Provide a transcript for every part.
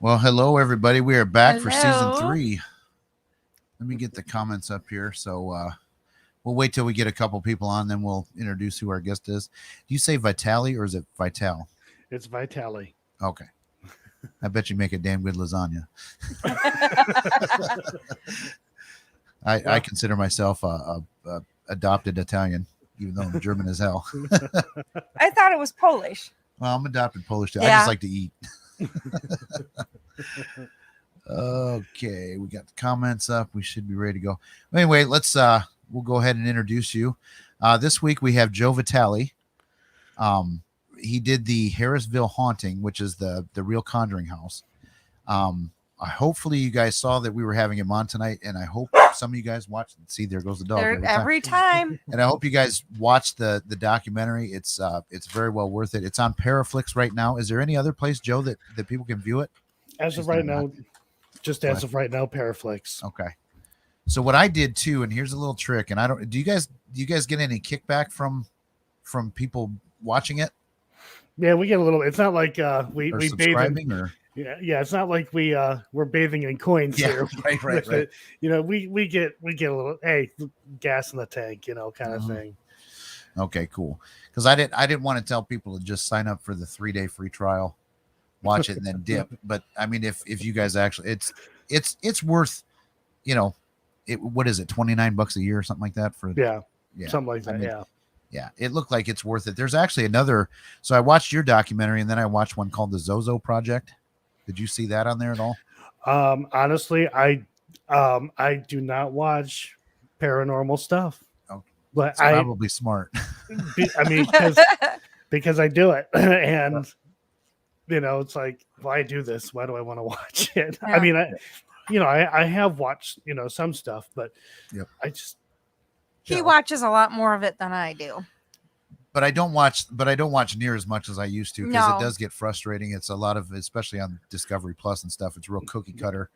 Well, hello everybody. We are back for season Hello. 3. Let me get the comments up here. So we'll wait till we get a couple people on, then we'll introduce who our guest is. Do you say Vitale or is it Vitale? It's Vitale. Okay. I bet you make a damn good lasagna. I consider myself a adopted Italian, even though I'm German as hell. I thought it was Polish. Well, I'm adopted Polish too. I Yeah. just like to eat. Okay, we got the comments up. We should be ready to go. Anyway, we'll go ahead and introduce you. This week we have Joe Vitale. He did the Harrisville haunting, which is the real Conjuring house. Hopefully you guys saw that we were having him on tonight, and I hope some of you guys watched. See, there goes the dog. Every time. And I hope you guys watched the documentary. It's very well worth it. It's on PARAFlixx right now. Is there any other place, Joe, that people can view it? As of right now, PARAFlixx. Okay. So what I did too, and here's a little trick, and I don't. Do you guys get any kickback from people watching it? Yeah, we get a little. It's not like we subscribing bathe in, or yeah. It's not like we're bathing in coins here. Right. It. We get a little gas in the tank, kind of thing. Okay, cool. Because I didn't want to tell people to just sign up for the 3-day free trial, watch it, and then dip. But I mean, if you guys actually, it's worth, what is it, $29 a year or something like that for something like that. I mean, yeah, it looked like it's worth it. There's actually another. So I watched your documentary, and then I watched one called the Zozo Project. Did you see that on there at all? Honestly, I do not watch paranormal stuff. Oh, but it's probably smart. I mean, because I do it, and it's like, why do this? Why do I want to watch it? Yeah. I mean, I have watched some stuff, but I just. He watches a lot more of it than I do. But I don't watch near as much as I used to, because it does get frustrating. It's a lot of, especially on Discovery Plus and stuff, it's real cookie cutter.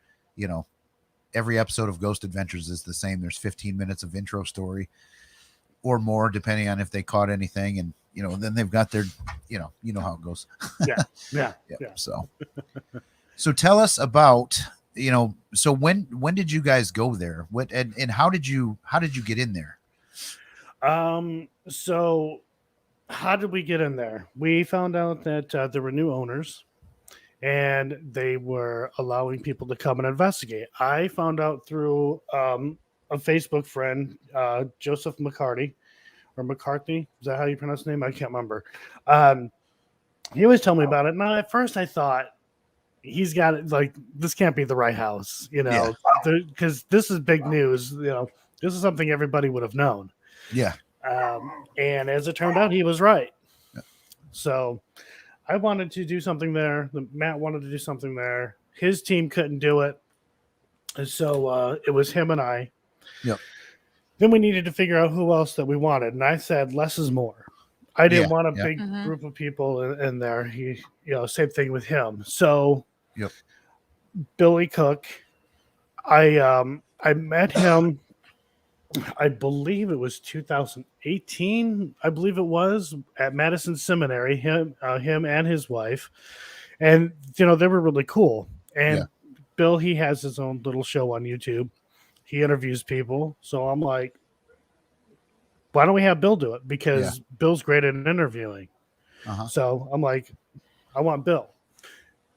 Every episode of Ghost Adventures is the same. There's 15 minutes of intro story or more, depending on if they caught anything. And, then they've got their, you know how it goes. Yeah. So tell us about, so when did you guys go there? What, and how did you get in there? So how did we get in there? We found out that there were new owners and they were allowing people to come and investigate. I found out through a Facebook friend, Joseph McCarthy. Is that how you pronounce the name? I can't remember. He always told me about it. Now, at first I thought he's got it, like, this can't be the right house, because this is big news. This is something everybody would have known. Yeah. And as it turned out, he was right. Yeah. So I wanted to do something there. Matt wanted to do something there. His team couldn't do it. And so it was him and I. Yep. Then we needed to figure out who else that we wanted. And I said, less is more. I didn't want a big group of people in there. Same thing with him. So Billy Cook, I met him, I believe it was 2018. I believe it was at Madison Seminary, him and his wife. And, they were really cool. And Bill, he has his own little show on YouTube. He interviews people. So I'm like, why don't we have Bill do it? Because Bill's great at interviewing. So I'm like, I want Bill.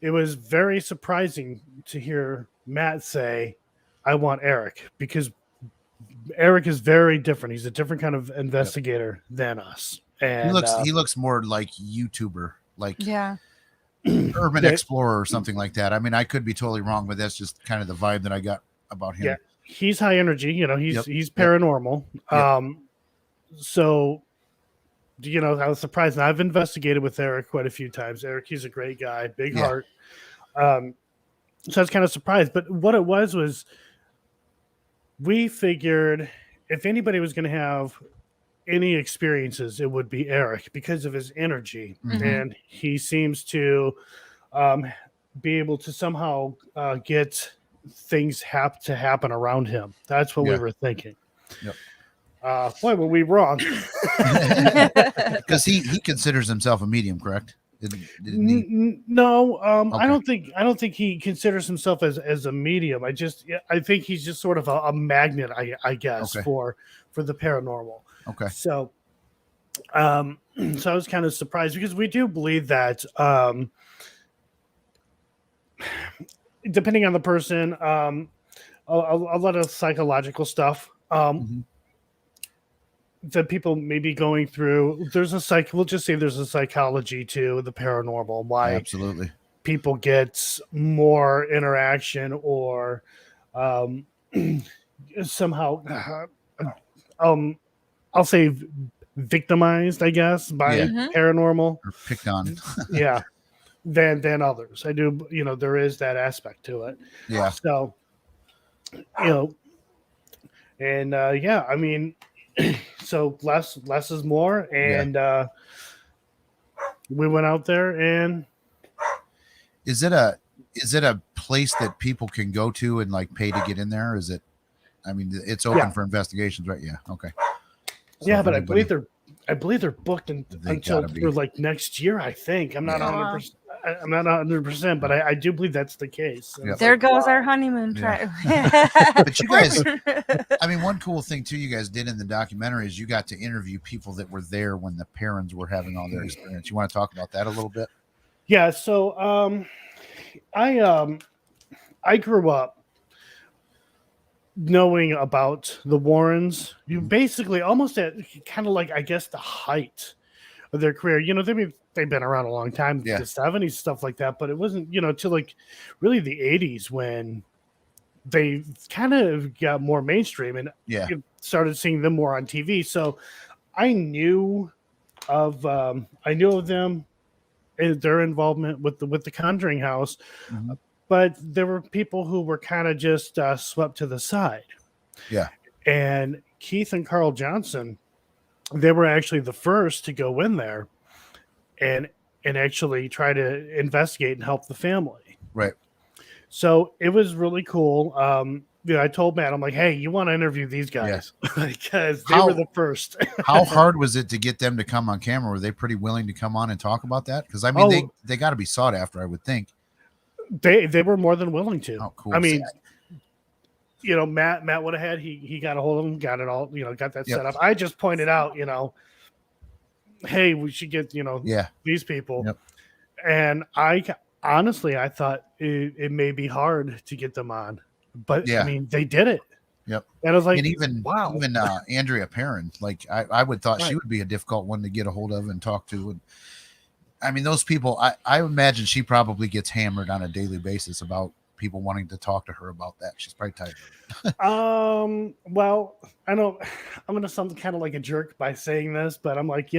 It was very surprising to hear Matt say, I want Eric, because Eric is very different. He's a different kind of investigator than us. And he looks more like YouTuber, like urban explorer or something like that. I mean, I could be totally wrong, but that's just kind of the vibe that I got about him. Yeah, he's high energy. He's paranormal. So, I was surprised. And I've investigated with Eric quite a few times. Eric, he's a great guy, big heart. So I was kind of surprised. But what it was we figured if anybody was going to have any experiences, it would be Eric because of his energy. Mm-hmm. And he seems to be able to somehow get things to happen around him. That's what we were thinking. Yep. Boy, were we wrong. Because he considers himself a medium, correct? No, Okay. I don't think he considers himself as a medium. I think he's just sort of a magnet, I guess, Okay. for the paranormal. Okay. So, so I was kind of surprised because we do believe that, depending on the person, a lot of psychological stuff. That people may be going through. We'll just say there's a psychology to the paranormal. Why Absolutely people get more interaction or somehow I'll say victimized, I guess, by paranormal or picked on. yeah, than others. I do, there is that aspect to it. Yeah. So, and I mean, so less is more, and we went out there. And is it a place that people can go to and like pay to get in there? Is it? I mean, it's open for investigations, right? Yeah. Okay. So yeah, but I believe they're booked until be. for like next year. I think I'm not 100%. I'm not 100%, but I do believe that's the case. Yep. There goes our honeymoon trip. But you guys, I mean, one cool thing too you guys did in the documentary is you got to interview people that were there when the parents were having all their experience. You want to talk about that a little bit? Yeah. So I grew up knowing about the Warrens. You basically almost at kind of like, I guess, the height of their career. They've been around a long time, the 70s, stuff like that, but it wasn't, till like really the 80s when they kind of got more mainstream and started seeing them more on TV. So I knew of them and their involvement with the Conjuring house, but there were people who were kind of just swept to the side. Yeah. And Keith and Carl Johnson, they were actually the first to go in there and actually try to investigate and help the family. Right. So it was really cool. I told Matt, I'm like, hey, you want to interview these guys because they were the first. How hard was it to get them to come on camera? Were they pretty willing to come on and talk about that? Because I mean, they got to be sought after, I would think. They were more than willing to. Oh, cool. I mean, Matt would have had, he got a hold of them, got it all, got that set up. I just pointed out, hey, we should get, these people. Yep. And I thought it may be hard to get them on, but I mean, they did it. Yep. And I was like, and even wow. Even Andrea Perrin, like I would thought she would be a difficult one to get a hold of and talk to. And I mean, those people, I imagine she probably gets hammered on a daily basis about people wanting to talk to her about that. She's probably tired of it. Well, I know I'm going to sound kind of like a jerk by saying this, but I'm like,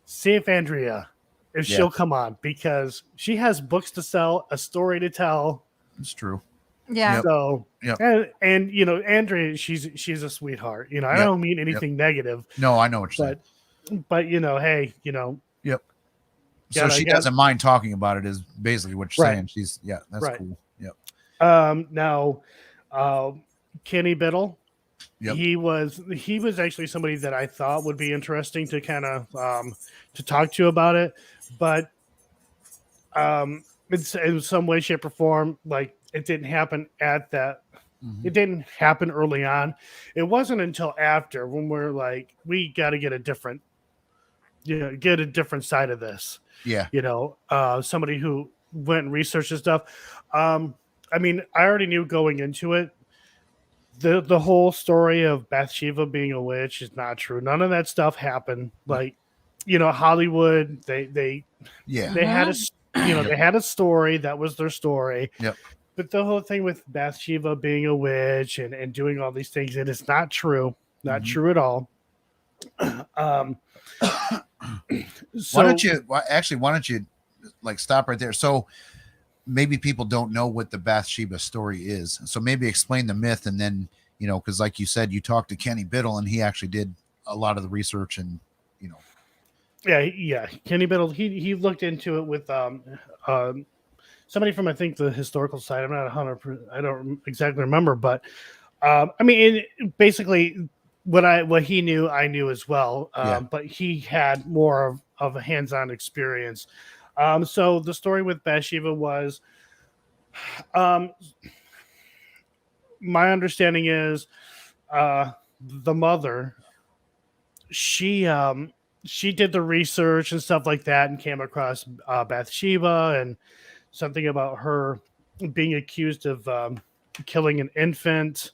see if Andrea, if she'll come on, because she has books to sell, a story to tell. It's true. Yeah. So, and Andrea, she's a sweetheart. I don't mean anything negative. No, I know what you're saying. But hey, Yep. So she doesn't mind talking about it is basically what you're saying. She's that's cool. Yep. Now, Kenny Biddle. Yep. He was actually somebody that I thought would be interesting to kind of to talk to about it, but in some way, shape, or form, like it didn't happen at that. It didn't happen early on. It wasn't until after when we're like, we got to get a different side of this. Yeah. Somebody who went and researched this stuff. I mean, I already knew going into it. The whole story of Bathsheba being a witch is not true. None of that stuff happened. Like, Hollywood, they had they had a story that was their story. Yep. But the whole thing with Bathsheba being a witch and doing all these things, it is not true. Not true at all. Why don't you like stop right there? So maybe people don't know what the Bathsheba story is. So maybe explain the myth, and then, because like you said, you talked to Kenny Biddle and he actually did a lot of the research and, Yeah. Kenny Biddle, he looked into it with somebody from, I think, the historical side. I'm not 100%. I don't exactly remember, but I mean, basically what he knew, I knew as well. But he had more of a hands-on experience. So the story with Bathsheba was, my understanding is, the mother, she did the research and stuff like that and came across Bathsheba and something about her being accused of killing an infant,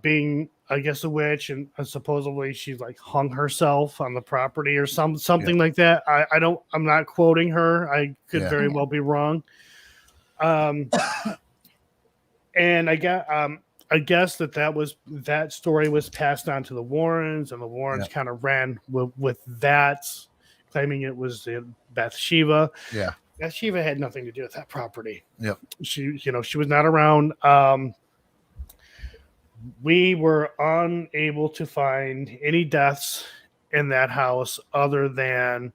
being, I guess, a witch, and supposedly she like hung herself on the property or something like that. I'm not quoting her. I could very well be wrong. And I guess that story was passed on to the Warrens, and the Warrens kind of ran with that, claiming it was Bathsheba. Yeah. Bathsheba had nothing to do with that property. Yep. She was not around. We were unable to find any deaths in that house other than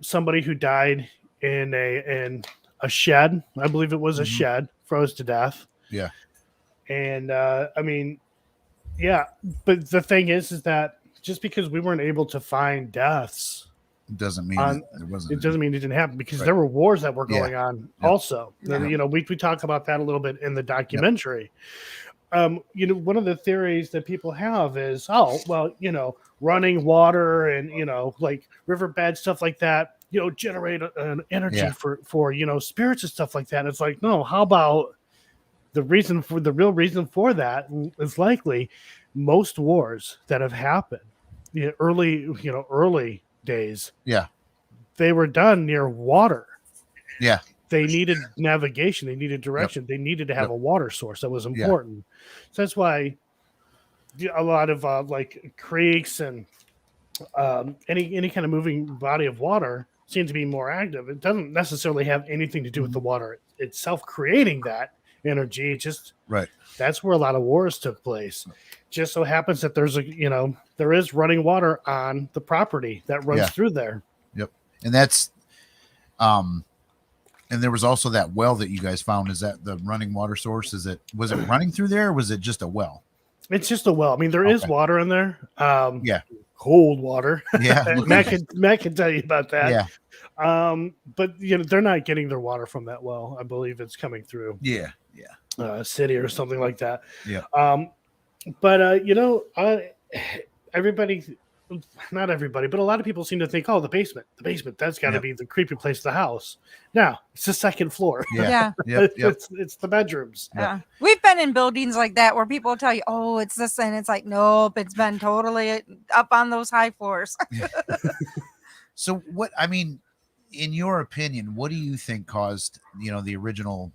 somebody who died in a shed. I believe it was a shed, froze to death. Yeah. And but the thing is that just because we weren't able to find deaths doesn't mean it wasn't. It doesn't mean it didn't happen, because there were wars that were going on also. Yeah. We talk about that a little bit in the documentary. One of the theories that people have is, running water and, like riverbed, stuff like that, generate an energy for spirits and stuff like that. And it's like, no, how about the real reason for that is likely most wars that have happened, early days. Yeah. They were done near water. Yeah. They needed navigation. They needed direction. They needed to have a water source that was important. So that's why a lot of like creeks and any kind of moving body of water seems to be more active. It doesn't necessarily have anything to do with the water itself creating that energy. It just that's where a lot of wars took place. Just so happens that there's there is running water on the property that runs through there. Yep. And that's and there was also that well that you guys found. Is that the running water source? Was it running through there, or was it just a well? It's just a well. I mean, there is water in there. Cold water. Yeah. Matt can tell you about that. Yeah. But they're not getting their water from that well. I believe it's coming through. Yeah. City or something like that. Yeah. But not everybody, but a lot of people seem to think, the basement, that's got to be the creepy place of the house. No, it's the second floor. Yeah. It's the bedrooms. Yeah. We've been in buildings like that where people tell you, it's this, and it's like, nope, it's been totally up on those high floors. So in your opinion, what do you think caused, the original,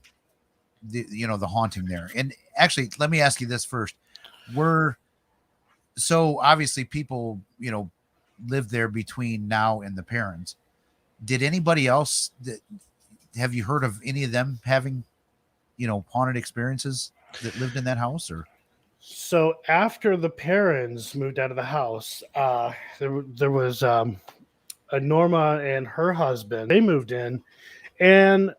the haunting there? And actually, let me ask you this first. So obviously people, live there between now and the parents. Did anybody else have you heard of any of them having, haunted experiences that lived in that house? Or so after the parents moved out of the house, there was Norma and her husband. They moved in, and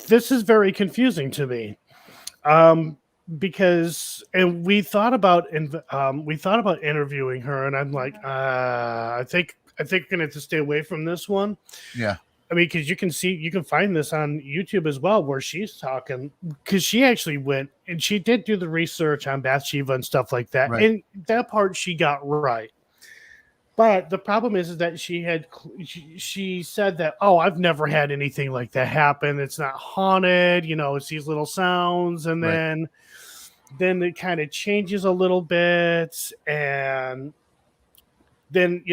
this is very confusing to me. Because we thought about interviewing her, and I'm like, I think we're gonna have to stay away from this one. Yeah. I mean, because you can find this on YouTube as well, where she's talking, because she actually went and she did do the research on Bathsheba and stuff like that. Right. And that part she got right. But the problem is that she said that, I've never had anything like that happen. It's not haunted, it's these little sounds. And then it kind of changes a little bit. And then,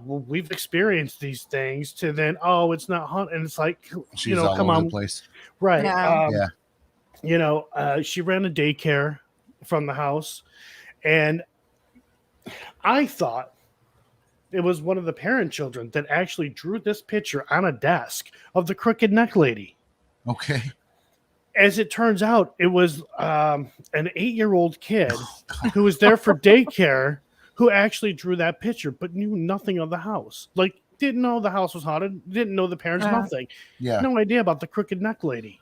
we've experienced these things, to then, it's not haunted. And it's like, she's all come over on. the place. Right. Yeah. She ran a daycare from the house. And I thought it was one of the parent children that actually drew this picture on a desk of the crooked neck lady. Okay. As it turns out, it was an 8-year-old kid who was there for daycare who actually drew that picture, but knew nothing of the house. Like, didn't know the house was haunted, didn't know the parents, nothing. Yeah. No idea about the crooked neck lady.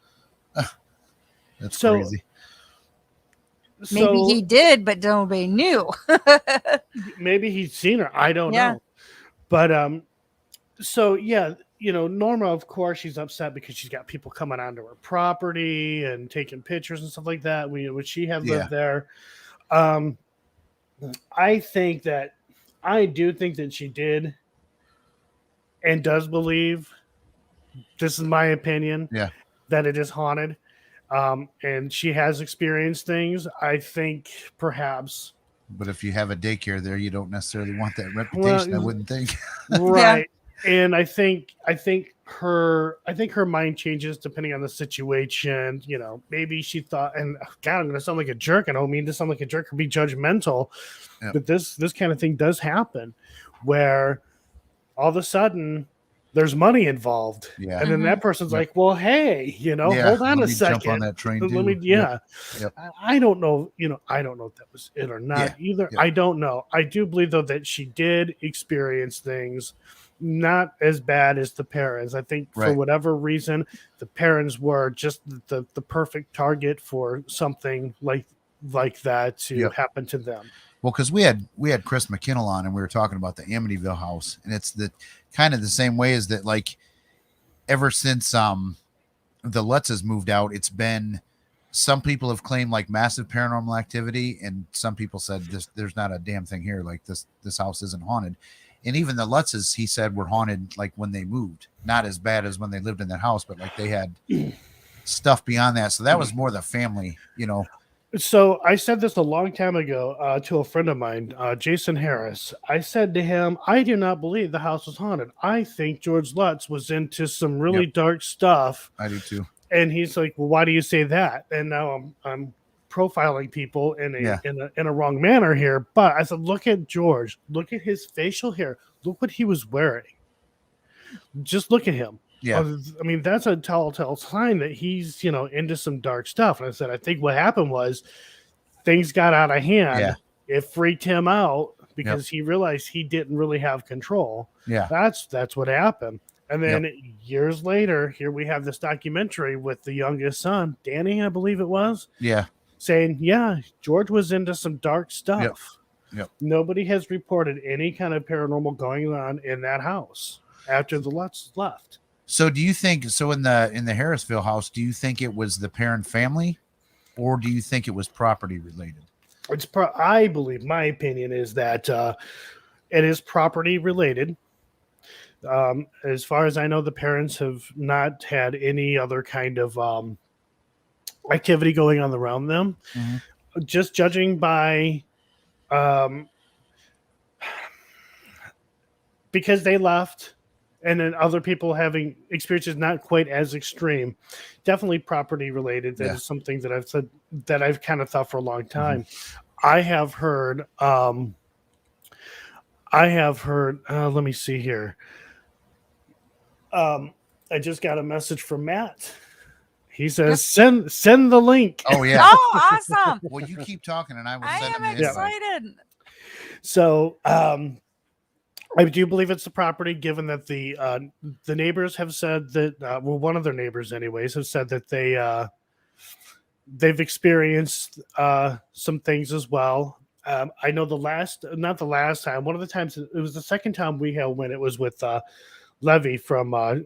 That's crazy. Maybe he did, but nobody knew. Maybe he'd seen her. I don't know. But so yeah, Norma, of course, she's upset because she's got people coming onto her property and taking pictures and stuff like that. When she had lived there, I do think that she did and does believe. This is my opinion. Yeah, that it is haunted, and she has experienced things. I think perhaps. But if you have a daycare there, you don't necessarily want that reputation. I wouldn't think. Right. And I think her mind changes depending on the situation. Maybe she thought, and God, I'm going to sound like a jerk. I don't mean to sound like a jerk or be judgmental, but this kind of thing does happen, where all of a sudden there's money involved, and then that person's like, "Well, hey, hold on a second. Jump on that train. Let me, I don't know, I don't know if that was it or not either. I don't know. I do believe though that she did experience things not as bad as the parents. I think for whatever reason, the parents were just the perfect target for something like that to happen to them. Well, because we had Chris McKinnell on, and we were talking about the Amityville house, and it's the kind of the same way as that. Like, ever since the Lutzes moved out, it's been, some people have claimed like massive paranormal activity, and some people said there's not a damn thing here. Like this house isn't haunted, and even the Lutzes, he said, were haunted like when they moved, not as bad as when they lived in that house, but like they had stuff beyond that. So that was more the family, So I said this a long time ago to a friend of mine, Jason Harris. I said to him, I do not believe the house was haunted. I think George Lutz was into some really dark stuff. I do too. And he's like, well, why do you say that? And now I'm profiling people in a wrong manner here. But I said, look at George. Look at his facial hair. Look what he was wearing. Just look at him. Yeah, I mean, that's a telltale sign that he's, into some dark stuff. And I said, I think what happened was things got out of hand. Yeah. It freaked him out because he realized he didn't really have control. Yeah, that's what happened. And then years later, here we have this documentary with the youngest son, Danny, I believe it was. Yeah, saying, George was into some dark stuff. Yep. Nobody has reported any kind of paranormal going on in that house after the Lutz left. So do you think, in the Harrisville house, do you think it was the parent family, or do you think it was property related? I believe, my opinion is that it is property related. As far as I know, the parents have not had any other kind of activity going on around them. Mm-hmm. Just judging by because they left. And then other people having experiences not quite as extreme, definitely property related. That is something that I've said, that I've kind of thought for a long time. Mm-hmm. I have heard. Let me see here. I just got a message from Matt. He says, "Send the link." Oh yeah! Oh, awesome! Well, you keep talking, and I will send. I am excited. So, I do believe it's the property, given that the neighbors have said that, one of their neighbors anyways, have said that they've experienced some things as well. I know not the last time, one of the times, it was the second time we had when it was with Levy from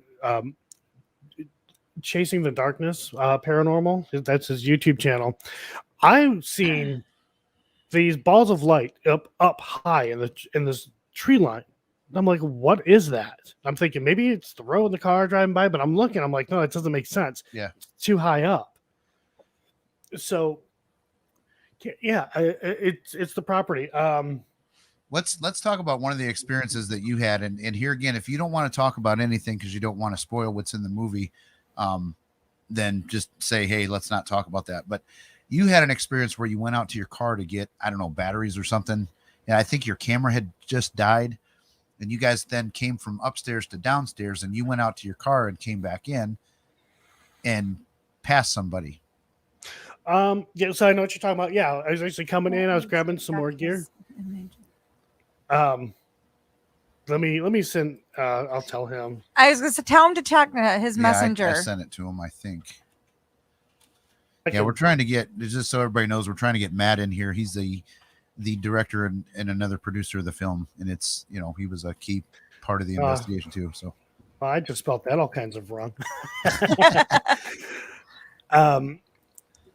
Chasing the Darkness Paranormal. That's his YouTube channel. I've seen these balls of light up high in this tree line. I'm like, what is that? I'm thinking maybe it's the road, the car driving by, but I'm looking. I'm like, no, it doesn't make sense. Yeah, it's too high up. So, it's the property. Let's talk about one of the experiences that you had, and here again, if you don't want to talk about anything because you don't want to spoil what's in the movie, then just say, hey, let's not talk about that. But you had an experience where you went out to your car to get, I don't know, batteries or something, and I think your camera had just died. And you guys then came from upstairs to downstairs, and you went out to your car and came back in and passed somebody. So I know what you're talking about. Yeah, I was actually coming in. I was grabbing some more gear. Let me send. I'll tell him. I was going to tell him to check his messenger. I sent it to him, I think. we're trying to get, just so everybody knows, we're trying to get Matt in here. He's the director and another producer of the film, and it's, he was a key part of the investigation too. So I just spelled that all kinds of wrong.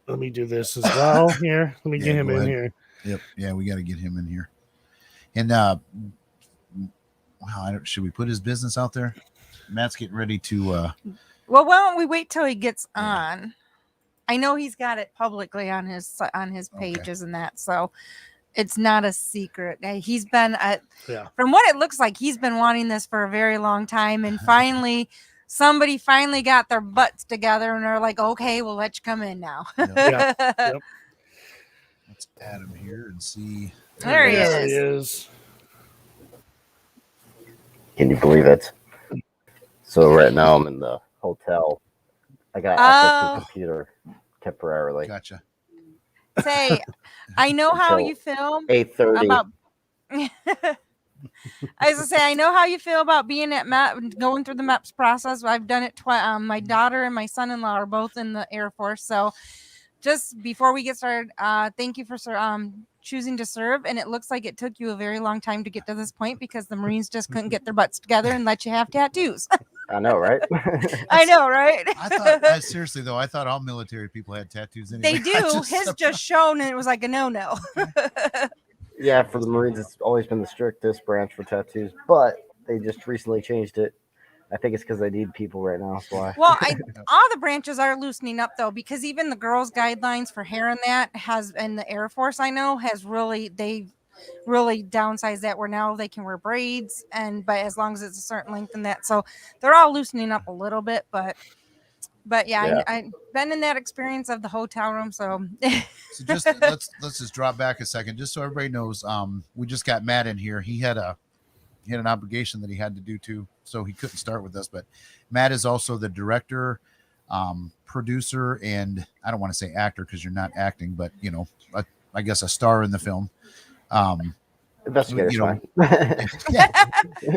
Let me do this as well here. Let me get him in here. Yep. Yeah, we got to get him in here. And should we put his business out there? Matt's getting ready to. Well, why don't we wait till he gets on? I know he's got it publicly on his pages and that, so it's not a secret. He's been from what it looks like, he's been wanting this for a very long time, and finally. Somebody finally got their butts together and they're like, okay, we'll let you come in now. Yep. Let's add him here and see. There he is. Can you believe it? So right now I'm in the hotel. I got access to the computer temporarily. Gotcha. Say, I know how you feel 8:30. about I was gonna say, I know how you feel about being at MEP and going through the MEPS process. I've done it twice. My daughter and my son-in-law are both in the Air Force. So just before we get started, thank you for choosing to serve. And it looks like it took you a very long time to get to this point because the Marines just couldn't get their butts together and let you have tattoos. I know, right? I know, right? I thought, seriously though, I thought all military people had tattoos anyway. They do. His just shown and it was like a no-no. Yeah, for the Marines, it's always been the strictest branch for tattoos, but they just recently changed it. I think it's because they need people right now. That's why. Well, all the branches are loosening up though, because even the girls' guidelines for hair and that and the Air Force, I know, they really downsized that where now they can wear braids but as long as it's a certain length and that. So they're all loosening up a little bit, but yeah. I've been in that experience of the hotel room. So, so just let's just drop back a second, just so everybody knows. We just got Matt in here. He had an obligation that he had to do too, so he couldn't start with us. But Matt is also the director, producer, and I don't want to say actor because you're not acting, but I guess a star in the film. Investigator,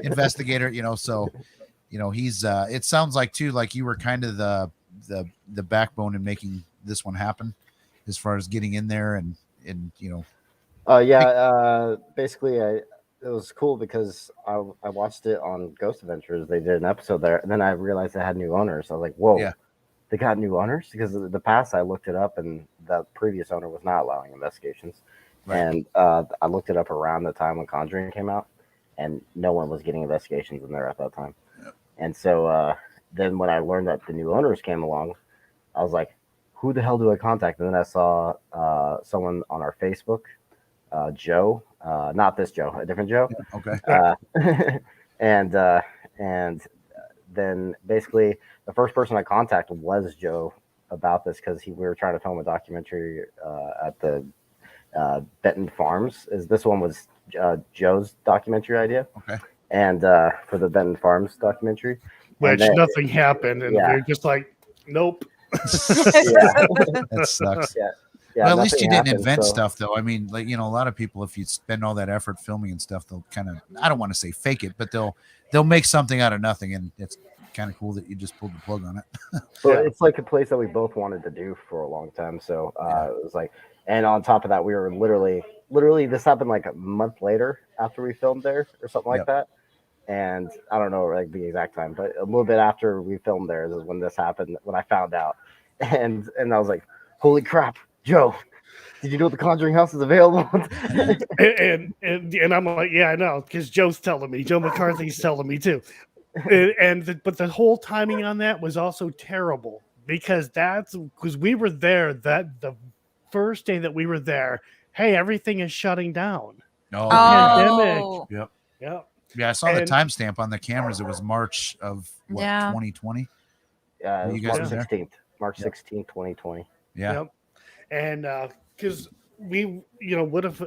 investigator. So he's. It sounds like too, like you were kind of the backbone in making this one happen, as far as getting in there and. Basically, it was cool because I watched it on Ghost Adventures. They did an episode there, and then I realized they had new owners. I was like, whoa, they got new owners? Because in the past, I looked it up, and the previous owner was not allowing investigations. Right. And I looked it up around the time when Conjuring came out, and no one was getting investigations in there at that time. Yep. And so then when I learned that the new owners came along, I was like, who the hell do I contact? And then I saw someone on our Facebook, Joe, not this Joe, a different Joe. Okay. And then basically the first person I contacted was Joe about this because we were trying to film a documentary at the Benton Farms. This one was Joe's documentary idea. Okay. And for the Benton Farms documentary. Which nothing happened. And they're just like, nope. That sucks. Yeah, well, at least you didn't invent stuff, though. I mean, like, a lot of people, if you spend all that effort filming and stuff, they'll kind of, I don't want to say fake it, but they'll make something out of nothing. And it's kind of cool that you just pulled the plug on it. Well, it's like a place that we both wanted to do for a long time. So it was like, and on top of that, we were literally this happened like a month later after we filmed there or something like that. And I don't know like the exact time, but a little bit after we filmed there is when this happened, when I found out. And I was like, holy crap, Joe, did you know the Conjuring house is available? and I'm like, yeah, I know, because Joe's telling me, Joe McCarthy's telling me too. But the whole timing on that was also terrible because we were there that the first day that we were there. Hey, everything is shutting down. Oh, pandemic. Yep. Yeah, I saw the timestamp on the cameras. It was March of 2020. Yeah, you guys March 16th. March 16th, 2020. Yeah. Yep. And because we, would have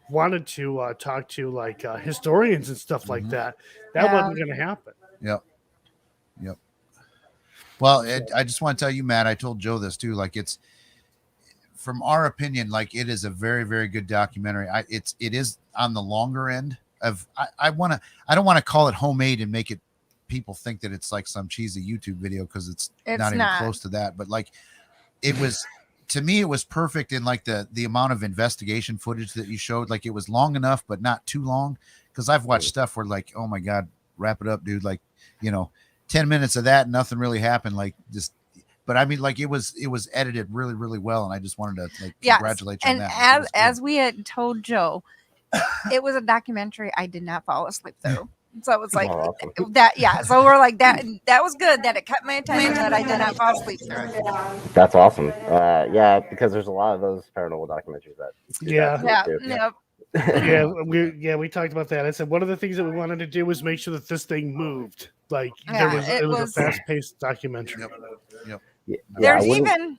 wanted to talk to like historians and stuff like that. That wasn't going to happen. Yep. Well, I just want to tell you, Matt, I told Joe this too. Like it's, from our opinion, like it is a very, very good documentary. It is on the longer end of, I don't want to call it homemade and make it people think that it's like some cheesy YouTube video because it's not even close to that. But like it was, to me, it was perfect in like the amount of investigation footage that you showed. Like it was long enough, but not too long. Because I've watched stuff where like, oh my God, wrap it up, dude. Like, 10 minutes of that, nothing really happened. Like just, but I mean, like it was edited really, really well. And I just wanted to like congratulate you on that. And as we had told Joe, it was a documentary I did not fall asleep through. So it was like that. Yeah. So we're like that. That was good that it cut my attention that I did not fall asleep through. That's awesome. Yeah, because there's a lot of those paranormal documentaries that. We talked about that. I said one of the things that we wanted to do was make sure that this thing moved. Like it was a fast-paced documentary. Yep. There's even.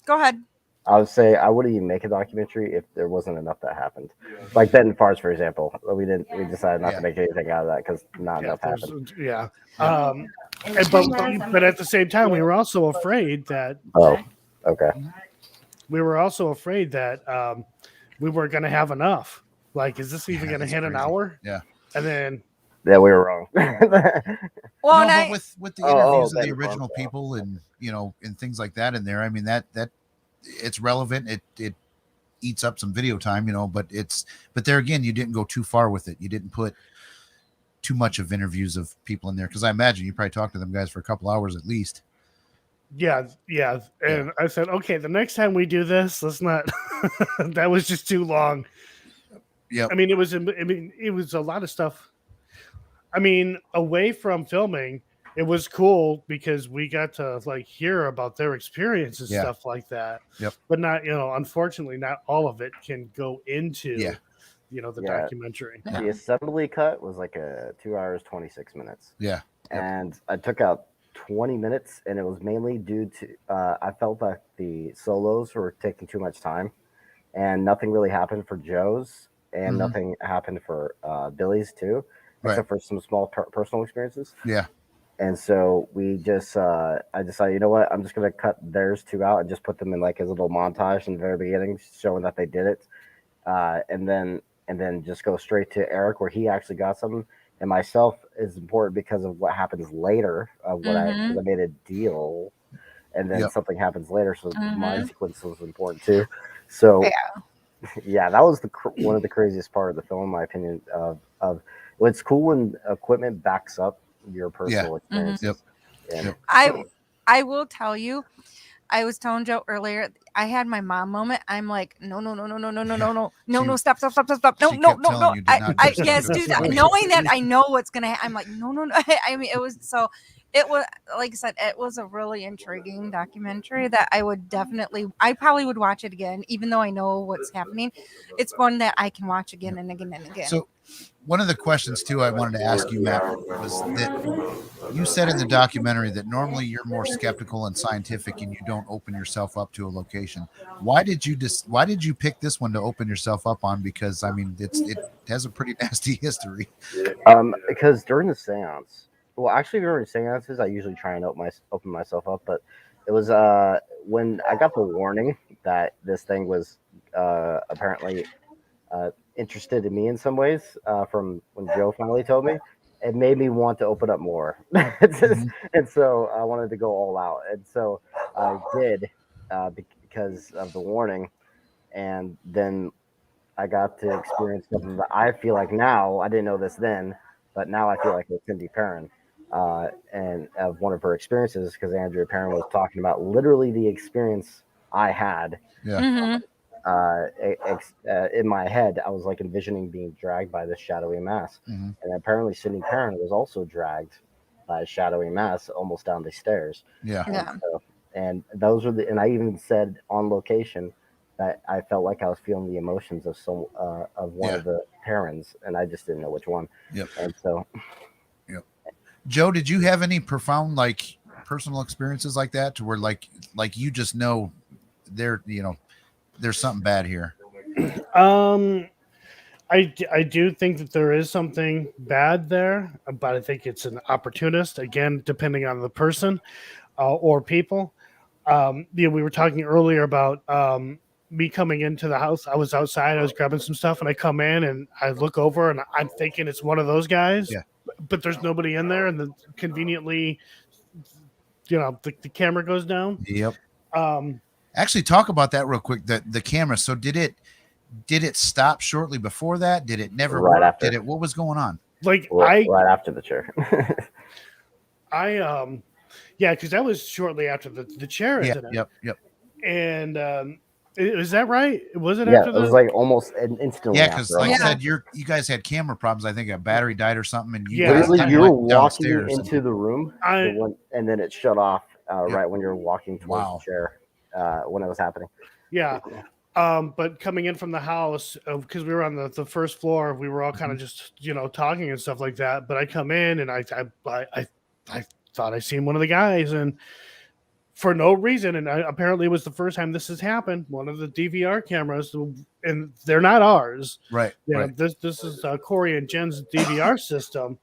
Go ahead. I would say I wouldn't even make a documentary if there wasn't enough that happened. Like Benton Farts, for example. We decided not to make anything out of that because not enough happened. Yeah. But at the same time, we were also afraid that. Oh, okay. We were also afraid that we weren't going to have enough. Like, is this even going to hit an hour? Yeah. And then. Yeah, we were wrong. Well, but with the interviews of the original people and and things like that in there, I mean that it's relevant. It eats up some video time, but there again, you didn't go too far with it. You didn't put too much of interviews of people in there because I imagine you probably talked to them guys for a couple hours at least. Yeah. And I said, okay, the next time we do this, let's not. That was just too long. Yeah. I mean, it was a lot of stuff. I mean, away from filming, it was cool because we got to like hear about their experience and stuff like that. Yep. But not, unfortunately, not all of it can go into, the documentary. The assembly cut was like 2 hours, 26 minutes. Yeah. And I took out 20 minutes, and it was mainly due to I felt like the solos were taking too much time, and nothing really happened for Joe's, and nothing happened for Billy's too. Except for some small personal experiences. Yeah. And so we just, I decided, you know what? I'm just going to cut theirs two out and just put them in like a little montage in the very beginning, showing that they did it. And then just go straight to Eric where he actually got something. And myself is important because of what happens later. Because I made a deal, and then something happens later. So my sequence was important too. So yeah, that was one of the craziest part of the film, in my opinion. Well, it's cool when equipment backs up your personal experiences. I will tell you, I was telling Joe earlier, I had my mom moment. I'm like, no, stop, no. Yes, do that. Knowing that I know what's gonna happen, I'm like, no. I mean, it was like I said, it was a really intriguing documentary that I probably would watch it again, even though I know what's happening. It's one that I can watch again and again and again. So one of the questions too I wanted to ask you, Matt, was that you said in the documentary that normally you're more skeptical and scientific and you don't open yourself up to a location. Why did you pick this one to open yourself up on? Because I mean, it has a pretty nasty history. Because during the seance, during seances, I usually try and open myself up, but it was when I got the warning that this thing was apparently interested in me in some ways from when Joe finally told me. It made me want to open up more. And so I wanted to go all out. And so I did because of the warning. And then I got to experience something that I feel like now, I didn't know this then, but now I feel like it's Cindy Perrin. And of one of her experiences, because Andrea Perrin was talking about literally the experience I had. Yeah. In my head, I was like envisioning being dragged by this shadowy mass, and apparently Sydney Perrin was also dragged by a shadowy mass almost down the stairs. And those were and I even said on location that I felt like I was feeling the emotions of one of the Perrins, and I just didn't know which one. And so, Joe, did you have any profound like personal experiences like that, to where like you just know there's something bad here? I do think that there is something bad there, but I think it's an opportunist, again, depending on the person or people. We were talking earlier about me coming into the house. I was outside, I was grabbing some stuff, and I come in and I look over and I'm thinking it's one of those guys, but there's nobody in there, and then conveniently, the camera goes down. Yep. Actually, talk about that real quick. The camera. So did it stop shortly before that? Did it never Right work? after. Did it? What was going on? Like right after the chair. Because that was shortly after the chair incident. Yep. And is that right? Was it Yeah, after it was like almost instantly. Yeah, because like I Yeah. said, you guys had camera problems. I think a battery died or something, and you Yeah. Literally, guys you were went walking downstairs. into the room, and then it shut off right when you were walking towards the chair when it was happening. Yeah. But coming in from the house, because we were on the first floor, we were all kind of just talking and stuff like that. But I come in and I thought I seen one of the guys, and for no reason, and apparently it was the first time this has happened. One of the DVR cameras, and they're not ours. Right. Yeah. Right. This is Corey and Jen's DVR system.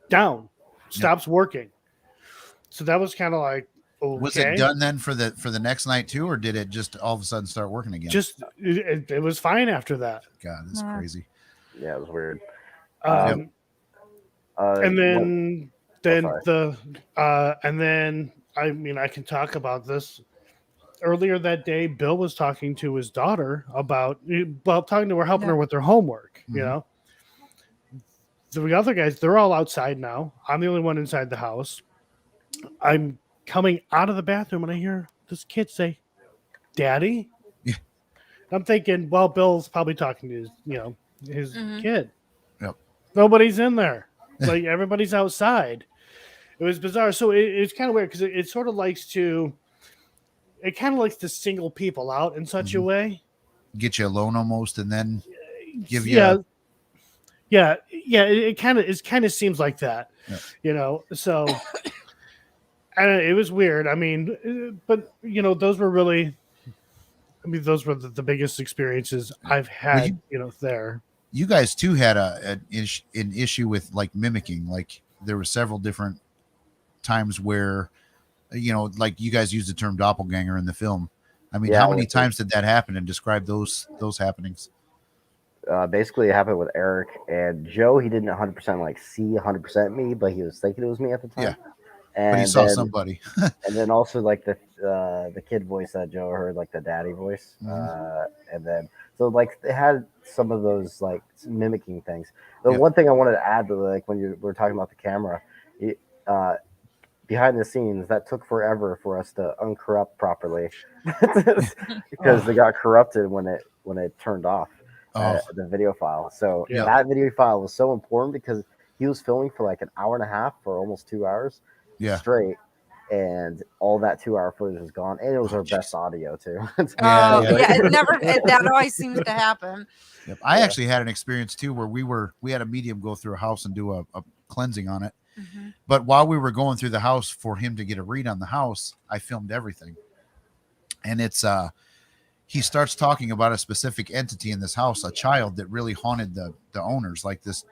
Down, stops working. So that was kind of like. Okay. Was it done then for the next night too, or did it just all of a sudden start working again? Just it was fine after that. God, that's crazy. Yeah, it was weird. And then I mean, I can talk about this. Earlier that day, Bill was talking to his daughter about talking to her, helping her with her homework. The other guys, they're all outside now. I'm the only one inside the house. I'm coming out of the bathroom and I hear this kid say, "Daddy." Yeah. I'm thinking, well, Bill's probably talking to his kid. Yep. Nobody's in there. Like everybody's outside. It was bizarre. So it's kind of weird because it sort of likes to single people out in such a way. Get you alone almost, and then give you. It kind of seems like that. Yeah. So. And it was weird. I mean, but those were really. I mean, those were the biggest experiences I've had. There. You guys too had an issue with like mimicking. Like there were several different times where, like you guys used the term doppelganger in the film. I mean, how many times did that happen? And describe those happenings. Basically, it happened with Eric and Joe. He didn't 100% like see 100% me, but he was thinking it was me at the time. Yeah. And but he saw somebody. And then also like the kid voice that Joe heard, like the daddy voice. And then so like they had some of those like mimicking things. The one thing I wanted to add to like when you were talking about the camera, behind the scenes that took forever for us to uncorrupt properly because they got corrupted when it turned off the video file. So that video file was so important because he was filming for like an hour and a half for almost 2 hours. Straight, and all that 2 hour footage was gone, and it was our best audio too. That always seems to happen. Yep. I actually had an experience too where we had a medium go through a house and do a cleansing on it. But while we were going through the house for him to get a read on the house, I filmed everything, and it's he starts talking about a specific entity in this house, a child that really haunted the owners. Like this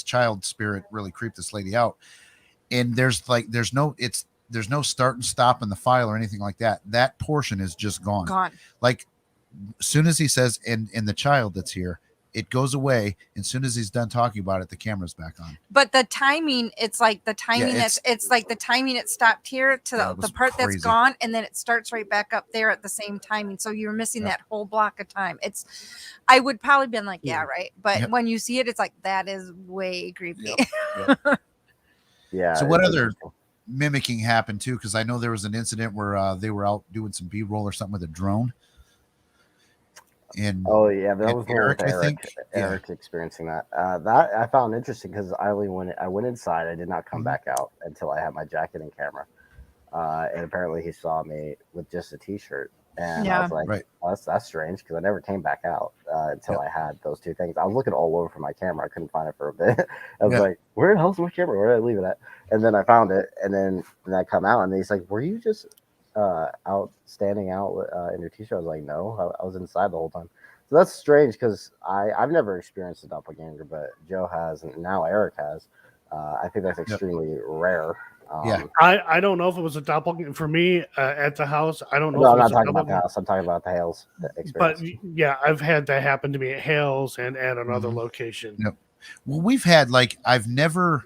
child spirit really creeped this lady out. And there's no start and stop in the file or anything like that. That portion is just gone. Like as soon as he says, and the child that's here, it goes away. As soon as he's done talking about it, the camera's back on. But the timing, it's like the timing it's like the timing it stopped here to the part that's gone, and then it starts right back up there at the same timing. So you're missing that whole block of time. I would probably been like, right. But when you see it, it's like that is way creepy. Yeah. So what other mimicking happened too? Because I know there was an incident where they were out doing some B-roll or something with a drone. And that was Eric, I think. Eric experiencing that. That I found interesting because I went inside. I did not come back out until I had my jacket and camera. And apparently he saw me with just a T-shirt. And I was like, that's strange because I never came back out until I had those two things. I was looking all over for my camera. I couldn't find it for a bit. I was like, where the hell's my camera? Where did I leave it at? And then I found it. And then I come out and he's like, were you just standing out in your T-shirt? I was like, no, I was inside the whole time. So that's strange because I've never experienced a doppelganger, but Joe has, and now Eric has. I think that's extremely rare. I don't know if it was a doppelganger for me at the house. I don't know. No, I'm not talking about the house. I'm talking about the Hales experience. But I've had that happen to me at Hales and at another location. Well, we've had like I've never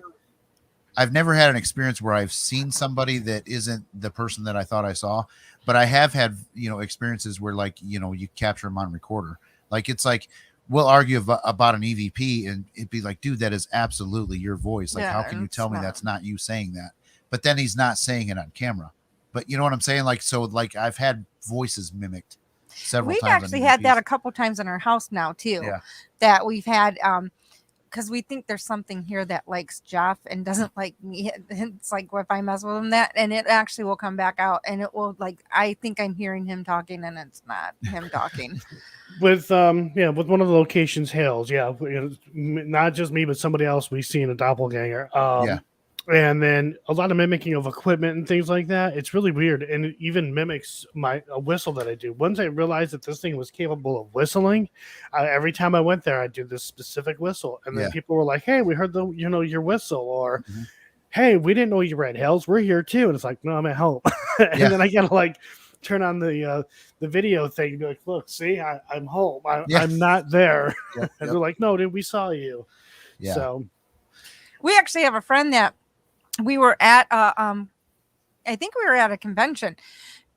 I've never had an experience where I've seen somebody that isn't the person that I thought I saw, but I have had, experiences where like, you capture them on recorder. Like, it's like, we'll argue about an EVP and it'd be like, dude, that is absolutely your voice. Like, how can you tell me that's not you saying that? But then he's not saying it on camera. But you know what I'm saying? Like, so like I've had voices mimicked several times. We've actually had that a couple times in our house now too. Yeah. That we've had, because we think there's something here that likes Jeff and doesn't like me. It's like if I mess with him, and it actually will come back out, and it will like I think I'm hearing him talking, and it's not him talking. With with one of the locations, Hales, not just me, but somebody else we've seen a doppelganger. And then a lot of mimicking of equipment and things like that. It's really weird, and it even mimics a whistle that I do. Once I realized that this thing was capable of whistling, every time I went there, I do this specific whistle, and then people were like, "Hey, we heard your whistle," or "Hey, we didn't know you were at Hell's. We're here too." And it's like, "No, I'm at home." And then I gotta like turn on the video thing and be like, "Look, see, I'm home. I'm not there." And they're like, "No, dude, we saw you." Yeah. So we actually have a friend that. We were at I think we were at a convention,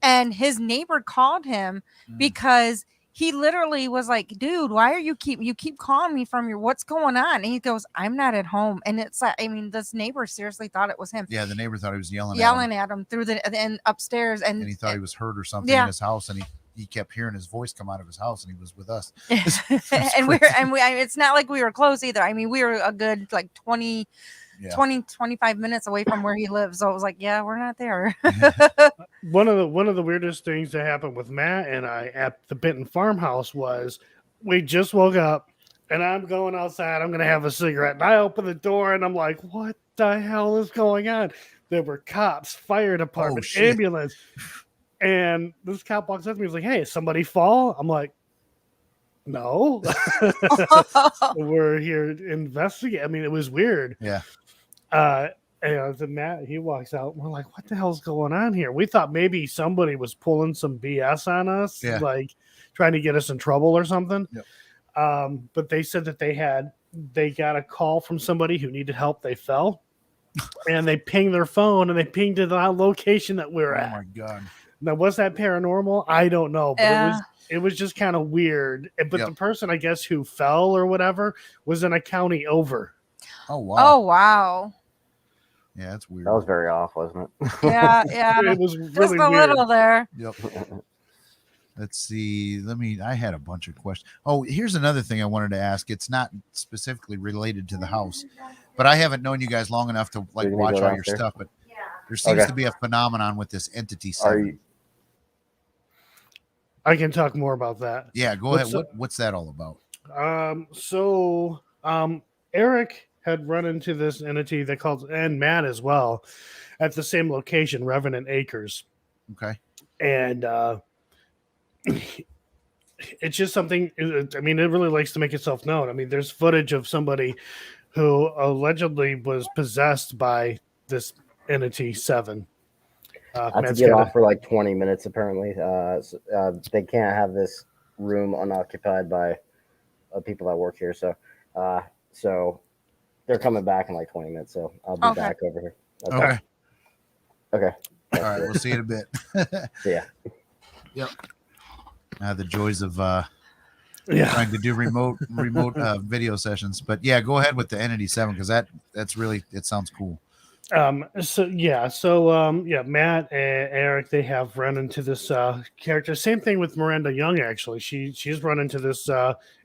and his neighbor called him because he literally was like, "Dude, why are you keep calling me from what's going on?" And he goes, "I'm not at home." And it's like, I mean, this neighbor seriously thought it was him. Yeah, the neighbor thought he was yelling at him through and upstairs, and he thought he was hurt or something in his house, and he kept hearing his voice come out of his house, and he was with us. And we it's not like we were close either. I mean, we were a good like 20 25 minutes away from where he lives. So it was like, yeah, we're not there. One of the weirdest things that happened with Matt and I at the Benton farmhouse was we just woke up and I'm going outside. I'm going to have a cigarette. And I open the door and I'm like, what the hell is going on? There were cops, fire department, ambulance. And this cop walks up to me. He's like, hey, somebody fall? I'm like, no. We're here to investigate. I mean, it was weird. Yeah. And the Matt, he walks out, and we're like, what the hell's going on here? We thought maybe somebody was pulling some BS on us, like trying to get us in trouble or something. Yep. But they said that they got a call from somebody who needed help. They fell, and they pinged their phone, and they pinged to the location that we're at. Oh my God. Now, was that paranormal? I don't know, but it was just kind of weird. But the person, I guess, who fell or whatever was in a county over. Oh wow. Oh wow. Yeah, that's weird. That was very off, wasn't it? Yeah. It was really just a weird. little there. Yep. Let's see. I had a bunch of questions. Oh, here's another thing I wanted to ask. It's not specifically related to the house, but I haven't known you guys long enough to like watch all your stuff. But there seems to be a phenomenon with this entity 7. I can talk more about that. Yeah, go ahead. What's that all about? Eric had run into this entity that called, and Matt as well, at the same location, Revenant Acres. Okay. And it's just something, I mean, it really likes to make itself known. I mean, there's footage of somebody who allegedly was possessed by this entity 7. I have to get off for like 20 minutes, apparently. They can't have this room unoccupied by people that work here. So they're coming back in like 20 minutes. So I'll be back over here. Okay. All right. We'll see you in a bit. Yeah. Yep. The joys of trying to do remote video sessions. But yeah, go ahead with the Entity 7 because that's really, it sounds cool. Matt and Eric, they have run into this character. Same thing with Miranda Young, actually. She's run into this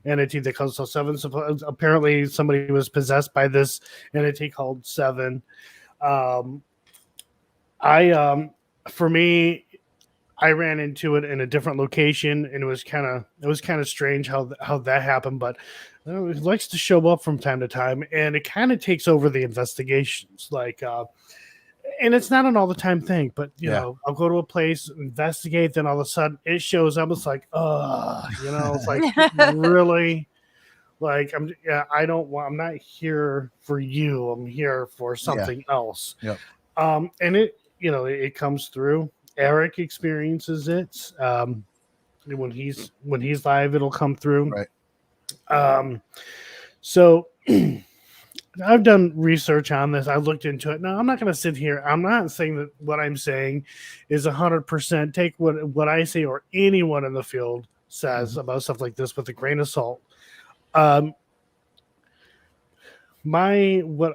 entity that calls herself 7. So apparently somebody was possessed by this entity called 7. For me, I ran into it in a different location, and it was kind of strange how that happened, but it likes to show up from time to time, and it kind of takes over the investigations. Like, and it's not an all the time thing, but you know, I'll go to a place, investigate, then all of a sudden it shows up. It's like, it's like really, like I'm not here for you. I'm here for something else. Yep. And it comes through. Eric experiences it. When he's live, it'll come through. Right. So I've done research on this. I looked into it. Now, I'm not going to sit here. I'm not saying that what I'm saying is 100%. Take what I say or anyone in the field says about stuff like this with a grain of salt. What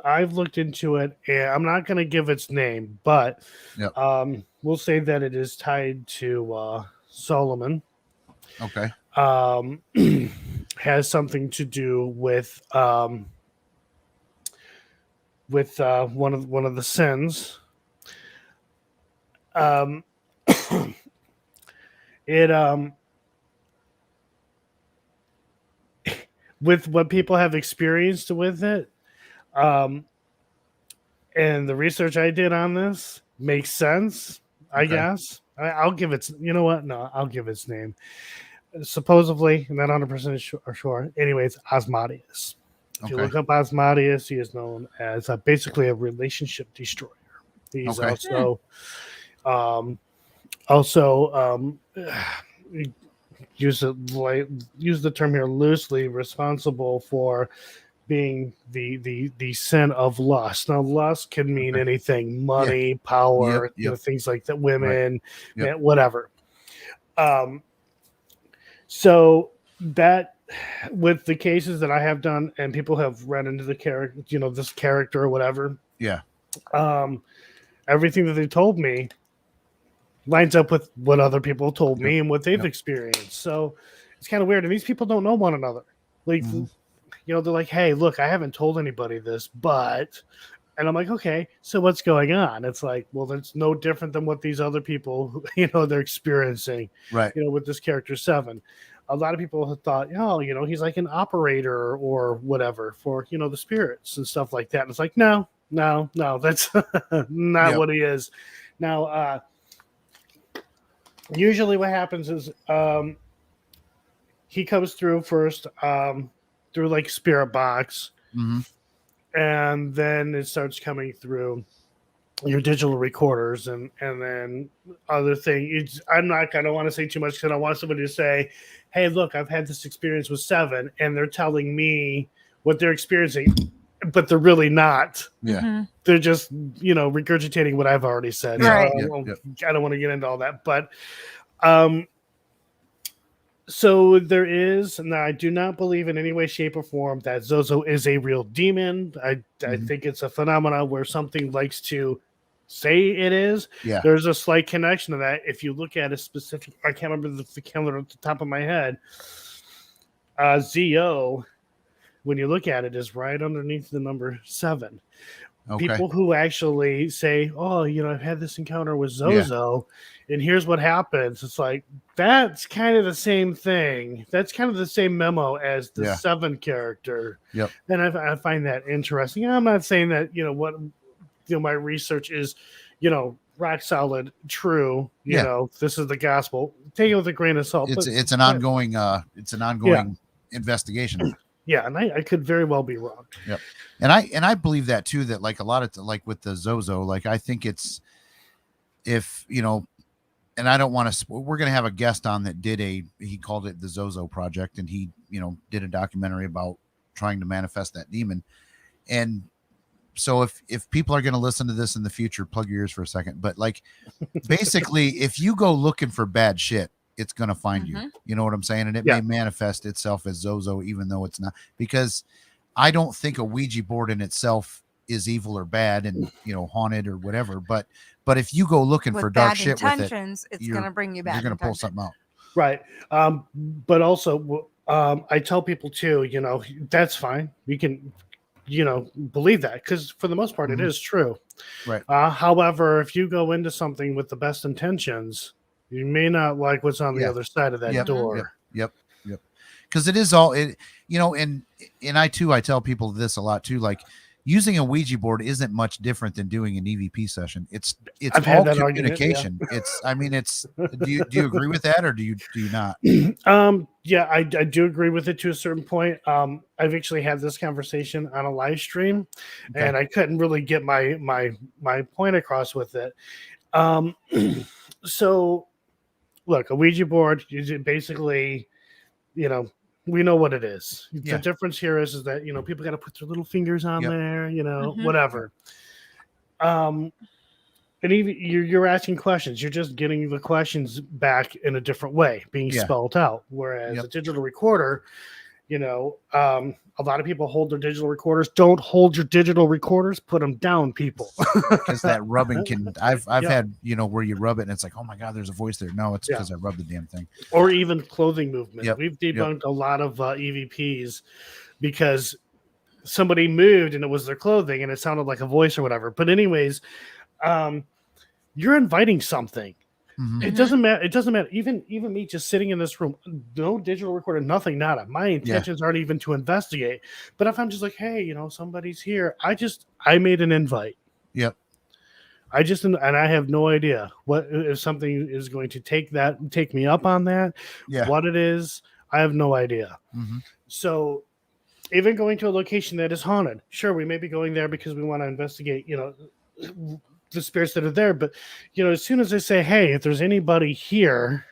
I've looked into it, and I'm not going to give its name, but we'll say that it is tied to Solomon. Okay. Has something to do with one of the sins. With what people have experienced with it, and the research I did on this makes sense. I guess I'll give its. You know what? No, I'll give its name. Supposedly, not 100% sure. Anyways, Asmodeus. If you look up Asmodeus, he is known as basically a relationship destroyer. He's also use the term here loosely, responsible for being the sin of lust. Now, lust can mean anything: money, power, things like that, women, whatever. So that, with the cases that I have done, and people have run into the character, this character or whatever. Yeah. Everything that they told me lines up with what other people told me and what they've experienced. So it's kind of weird. And these people don't know one another. Like, they're like, hey, look, I haven't told anybody this, but, and I'm like, okay, so what's going on? It's like, well, that's no different than what these other people, they're experiencing, with this character 7. A lot of people have thought, he's like an operator or whatever for, the spirits and stuff like that. And it's like, no, that's not what he is. Now, usually what happens is he comes through first through like spirit box, and then it starts coming through your digital recorders and then other things. I don't want to say too much because I want somebody to say, hey, look, I've had this experience with 7, and they're telling me what they're experiencing, but they're really not. Yeah. They're just, regurgitating what I've already said. Right. I don't want to get into all that, but so there is, and I do not believe in any way, shape, or form that Zozo is a real demon. I think it's a phenomenon where something likes to say it is. Yeah. There's a slight connection to that. If you look at a specific, I can't remember the calendar at the top of my head. ZO, when you look at it, is right underneath the number 7. Okay. People who actually say, oh, I've had this encounter with Zozo, and here's what happens. It's like, that's kind of the same thing. That's kind of the same memo as the 7 character. Yep. And I find that interesting. I'm not saying that, what, my research is, rock solid, true. This is the gospel. Take it with a grain of salt. It's an ongoing investigation. Yeah, and I could very well be wrong. Yep. And I believe that too, that like a lot of like with the Zozo, like I think it's, if and I don't want to, we're going to have a guest on that he called it the Zozo Project, and he did a documentary about trying to manifest that demon. And so if people are going to listen to this in the future, plug your ears for a second. But like, basically, if you go looking for bad shit, it's going to find you. You know what I'm saying? And it may manifest itself as Zozo, even though it's not, because I don't think a Ouija board in itself is evil or bad and, haunted or whatever. But if you go looking for dark shit with it, it's going to bring you back. You're going to pull something out. Right. But also, I tell people too, that's fine. We can, believe that, because for the most part, it is true. Right. However, if you go into something with the best intentions, you may not like what's on the other side of that door. Yep. Because it is all it, and I tell people this a lot too. Like, using a Ouija board isn't much different than doing an EVP session. It's all communication. Argument, do you agree with that, or do you not? Yeah, I do agree with it to a certain point. I've actually had this conversation on a live stream, and I couldn't really get my point across with it. So look, a Ouija board, you basically, We know what it is. Yeah. The difference here is that, people got to put their little fingers on there, whatever. And even you're asking questions. You're just getting the questions back in a different way, being spelled out. Whereas a digital recorder, a lot of people hold their digital recorders. Don't hold your digital recorders. Put them down, people. Because that rubbing can. I've had where you rub it and it's like, oh my god, there's a voice there. No, it's because I rubbed the damn thing. Or even clothing movement. Yep. We've debunked a lot of EVPs because somebody moved and it was their clothing and it sounded like a voice or whatever. But anyways, you're inviting something. Mm-hmm. It doesn't matter. It doesn't matter. Even me just sitting in this room, no digital recorder, nothing, nada. My intentions aren't even to investigate. But if I'm just like, hey, somebody's here, I made an invite. Yep. And I have no idea what if something is going to take me up on that. Yeah. What it is, I have no idea. Mm-hmm. So even going to a location that is haunted, sure, we may be going there because we want to investigate, the spirits that are there, but as soon as I say, hey, if there's anybody here,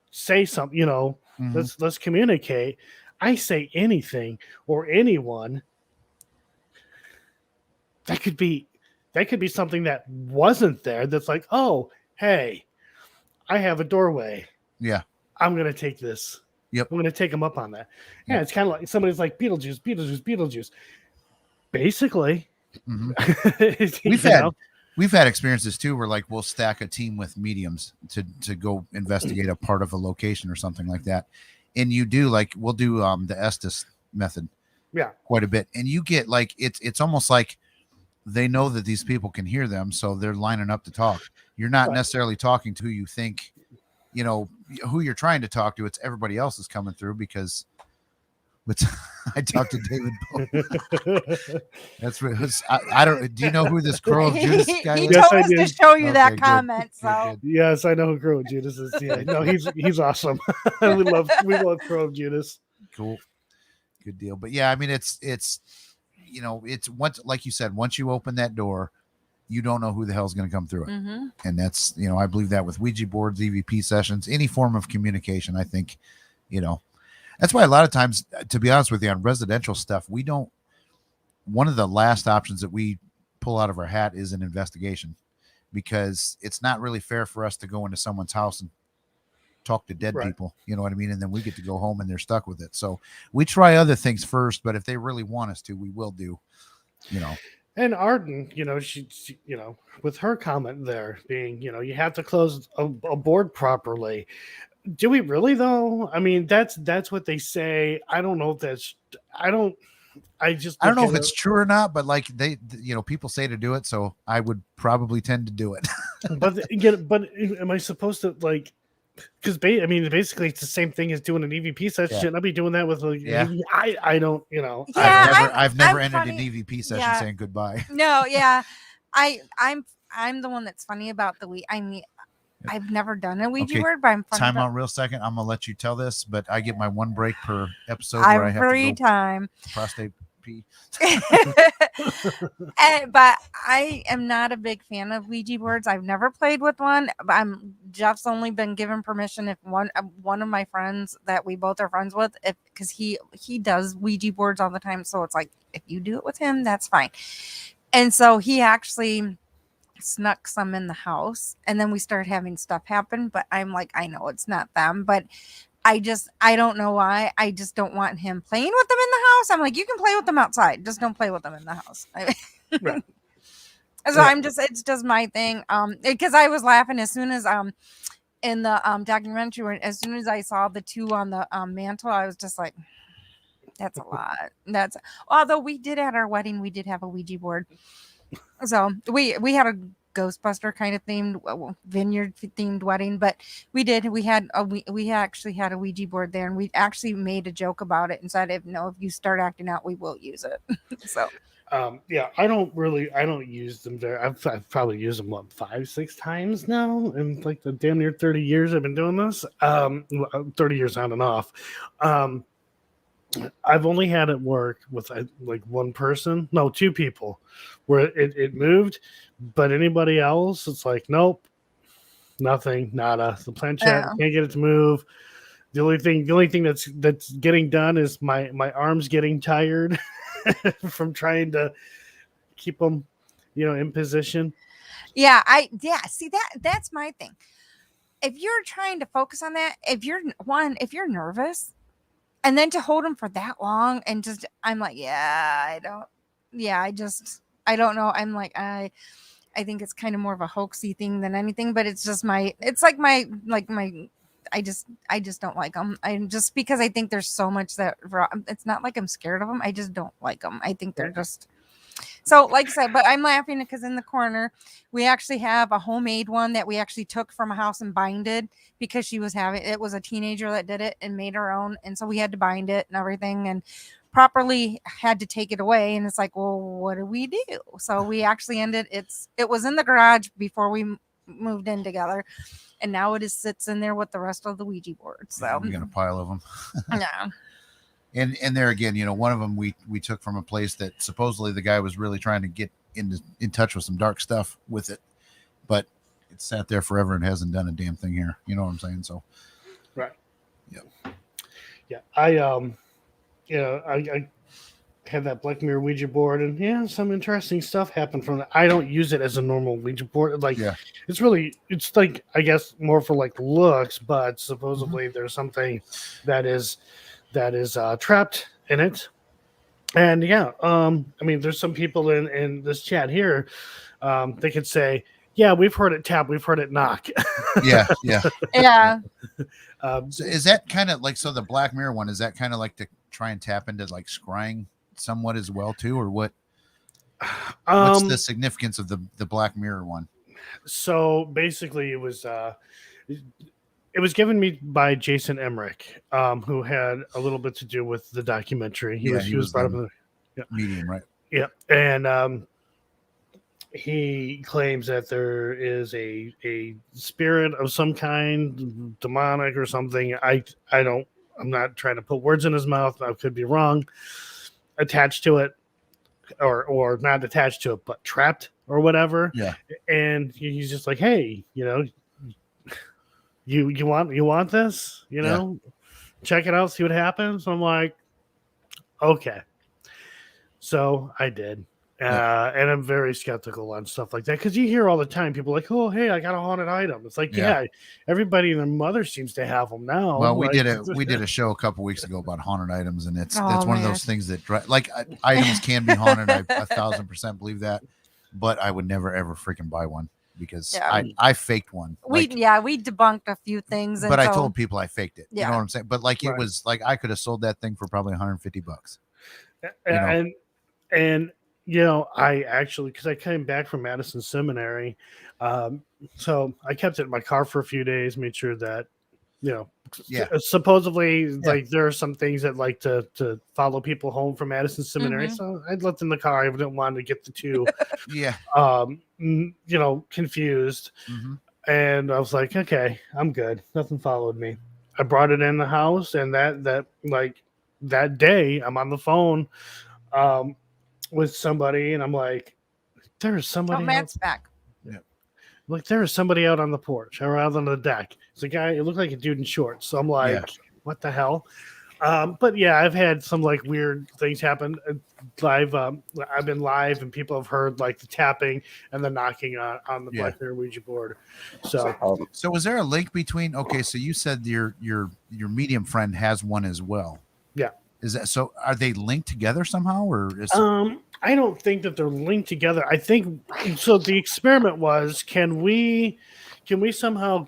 say something, let's communicate. I say anything or anyone, that could be something that wasn't there. That's like, oh, hey, I have a doorway. Yeah, I'm gonna take this. Yep, I'm gonna take them up on that. Yeah, it's kind of like somebody's like Beetlejuice. Basically, We've had experiences too where like we'll stack a team with mediums to go investigate a part of a location or something like that. And we'll do the Estes method quite a bit. And you get like it's almost like they know that these people can hear them, so they're lining up to talk. You're not necessarily talking to who you think, who you're trying to talk to. It's everybody else is coming through because I talked to David. That's I don't. Do you know who this Crow of Judas guy is? He told us to show you that comment. So yes, I know who Crow of Judas is. Yeah, no, he's awesome. we love Crow of Judas. Cool, good deal. But yeah, I mean, it's once, like you said, once you open that door, you don't know who the hell is going to come through it. Mm-hmm. And that's I believe that with Ouija boards, EVP sessions, any form of communication. I think that's why a lot of times, to be honest with you, on residential stuff, one of the last options that we pull out of our hat is an investigation, because it's not really fair for us to go into someone's house and talk to dead people. You know what I mean? And then we get to go home and they're stuck with it. So we try other things first, but if they really want us to, we will do, And Arden, she with her comment there being, you have to close a board properly. Do we really though? I mean, that's what they say. I don't know if that's. I don't know if it's true or not, but like people say to do it, so I would probably tend to do it. but am I supposed to like? Because basically it's the same thing as doing an EVP session. Shouldn't I be doing that with I don't. Yeah, I've never entered an EVP session saying goodbye. No, yeah, I'm the one that's funny about the I've never done a Ouija board, but I'm funny. Time out real second. I'm gonna let you tell this, but I get my one break per episode where I have to go prostate pee. But I am not a big fan of Ouija boards. I've never played with one. Jeff's only been given permission if one of my friends that we both are friends with, because he does Ouija boards all the time. So it's like, if you do it with him, that's fine. And so he actually snuck some in the house, and then we started having stuff happen, but I'm like, I know it's not them, but I don't know why. I just don't want him playing with them in the house. I'm like, you can play with them outside, just don't play with them in the house. Right. So it's just my thing. Because I was laughing as soon as in the documentary, as soon as I saw the two on the mantle, I was just like, that's a lot. Although we did at our wedding, we did have a Ouija board. So we had a Ghostbuster kind of themed vineyard themed wedding, but we actually had a Ouija board there, and we actually made a joke about it and said, if you start acting out, we will use it. So I don't use them there. I've probably used them 5-6 times now in like the damn near 30 years I've been doing this. 30 years on and off. I've only had it work with like two people, where it moved, but anybody else, it's like, nope, nothing, nada. The planchette, can't get it to move. The only thing that's getting done is my arms getting tired from trying to keep them, in position. Yeah, see that's my thing. If you're trying to focus on that, if you're nervous, and then to hold them for that long, and just I'm like, I don't know. I'm like, I think it's kind of more of a hoaxy thing than anything, but it's just I just don't like them. Just because I think there's so much that it's not like I'm scared of them. I just don't like them. I think they're just so, like I said, but I'm laughing because in the corner we actually have a homemade one that we actually took from a house and binded because it was a teenager that did it and made her own, and so we had to bind it and everything and properly had to take it away. And it's like, well, what do we do? So we actually it was in the garage before we moved in together, and now sits in there with the rest of the Ouija boards. So we got a pile of them. Yeah. And there again, one of them we took from a place that supposedly the guy was really trying to get in touch with some dark stuff with it, but it sat there forever and hasn't done a damn thing here. You know what I'm saying? So, right. Yeah. Yeah. I had that Black Mirror Ouija board, and some interesting stuff happened from that. I don't use it as a normal Ouija board. It's like, I guess, more for like looks, but supposedly there's something that is trapped in it. And there's some people in this chat here, they could say, yeah, we've heard it tap, we've heard it knock. Yeah. So is that kind of like, so the Black Mirror one, is that kind of like to try and tap into like scrying somewhat as well too, or what? What's the significance of the Black Mirror one? So basically it was given me by Jason Emmerich, who had a little bit to do with the documentary. He was brought up in the medium, right? Yeah. And he claims that there is a spirit of some kind, demonic or something. I'm not trying to put words in his mouth. I could be wrong. Attached to it, or not attached to it, but trapped or whatever. Yeah. And he's just like, hey, you want this? Check it out, see what happens. I'm like, okay. So I did. And I'm very skeptical on stuff like that, because you hear all the time people like, oh, hey, I got a haunted item. It's like, yeah, everybody and their mother seems to have them now. Well, we did a show a couple weeks ago about haunted items, and it's one of those things that items can be haunted. I 1,000% believe that, but I would never ever freaking buy one because I faked one. We debunked a few things, but I told people I faked it. Yeah. You know what I'm saying? But it was like I could have sold that thing for probably $150. And I actually, because I came back from Madison Seminary, so I kept it in my car for a few days, made sure that, supposedly, like, there are some things that like to follow people home from Madison Seminary. Mm-hmm. So I'd left in the car. I didn't want to get the two, confused. Mm-hmm. And I was like, okay, I'm good. Nothing followed me. I brought it in the house, and that day I'm on the phone, with somebody, and I'm like, there's somebody. Oh, Matt's back. Yeah. Like, there is somebody out on the porch or out on the deck. It's a guy, it looked like a dude in shorts. So I'm like, what the hell? But yeah, I've had some like weird things happen live. I've been live, and people have heard like the tapping and the knocking on the Black Mirror Ouija board. So was there a link between? Okay, so you said your medium friend has one as well. Yeah. Is that so? Are they linked together somehow, or is I don't think that they're linked together. I think so. The experiment was, can we somehow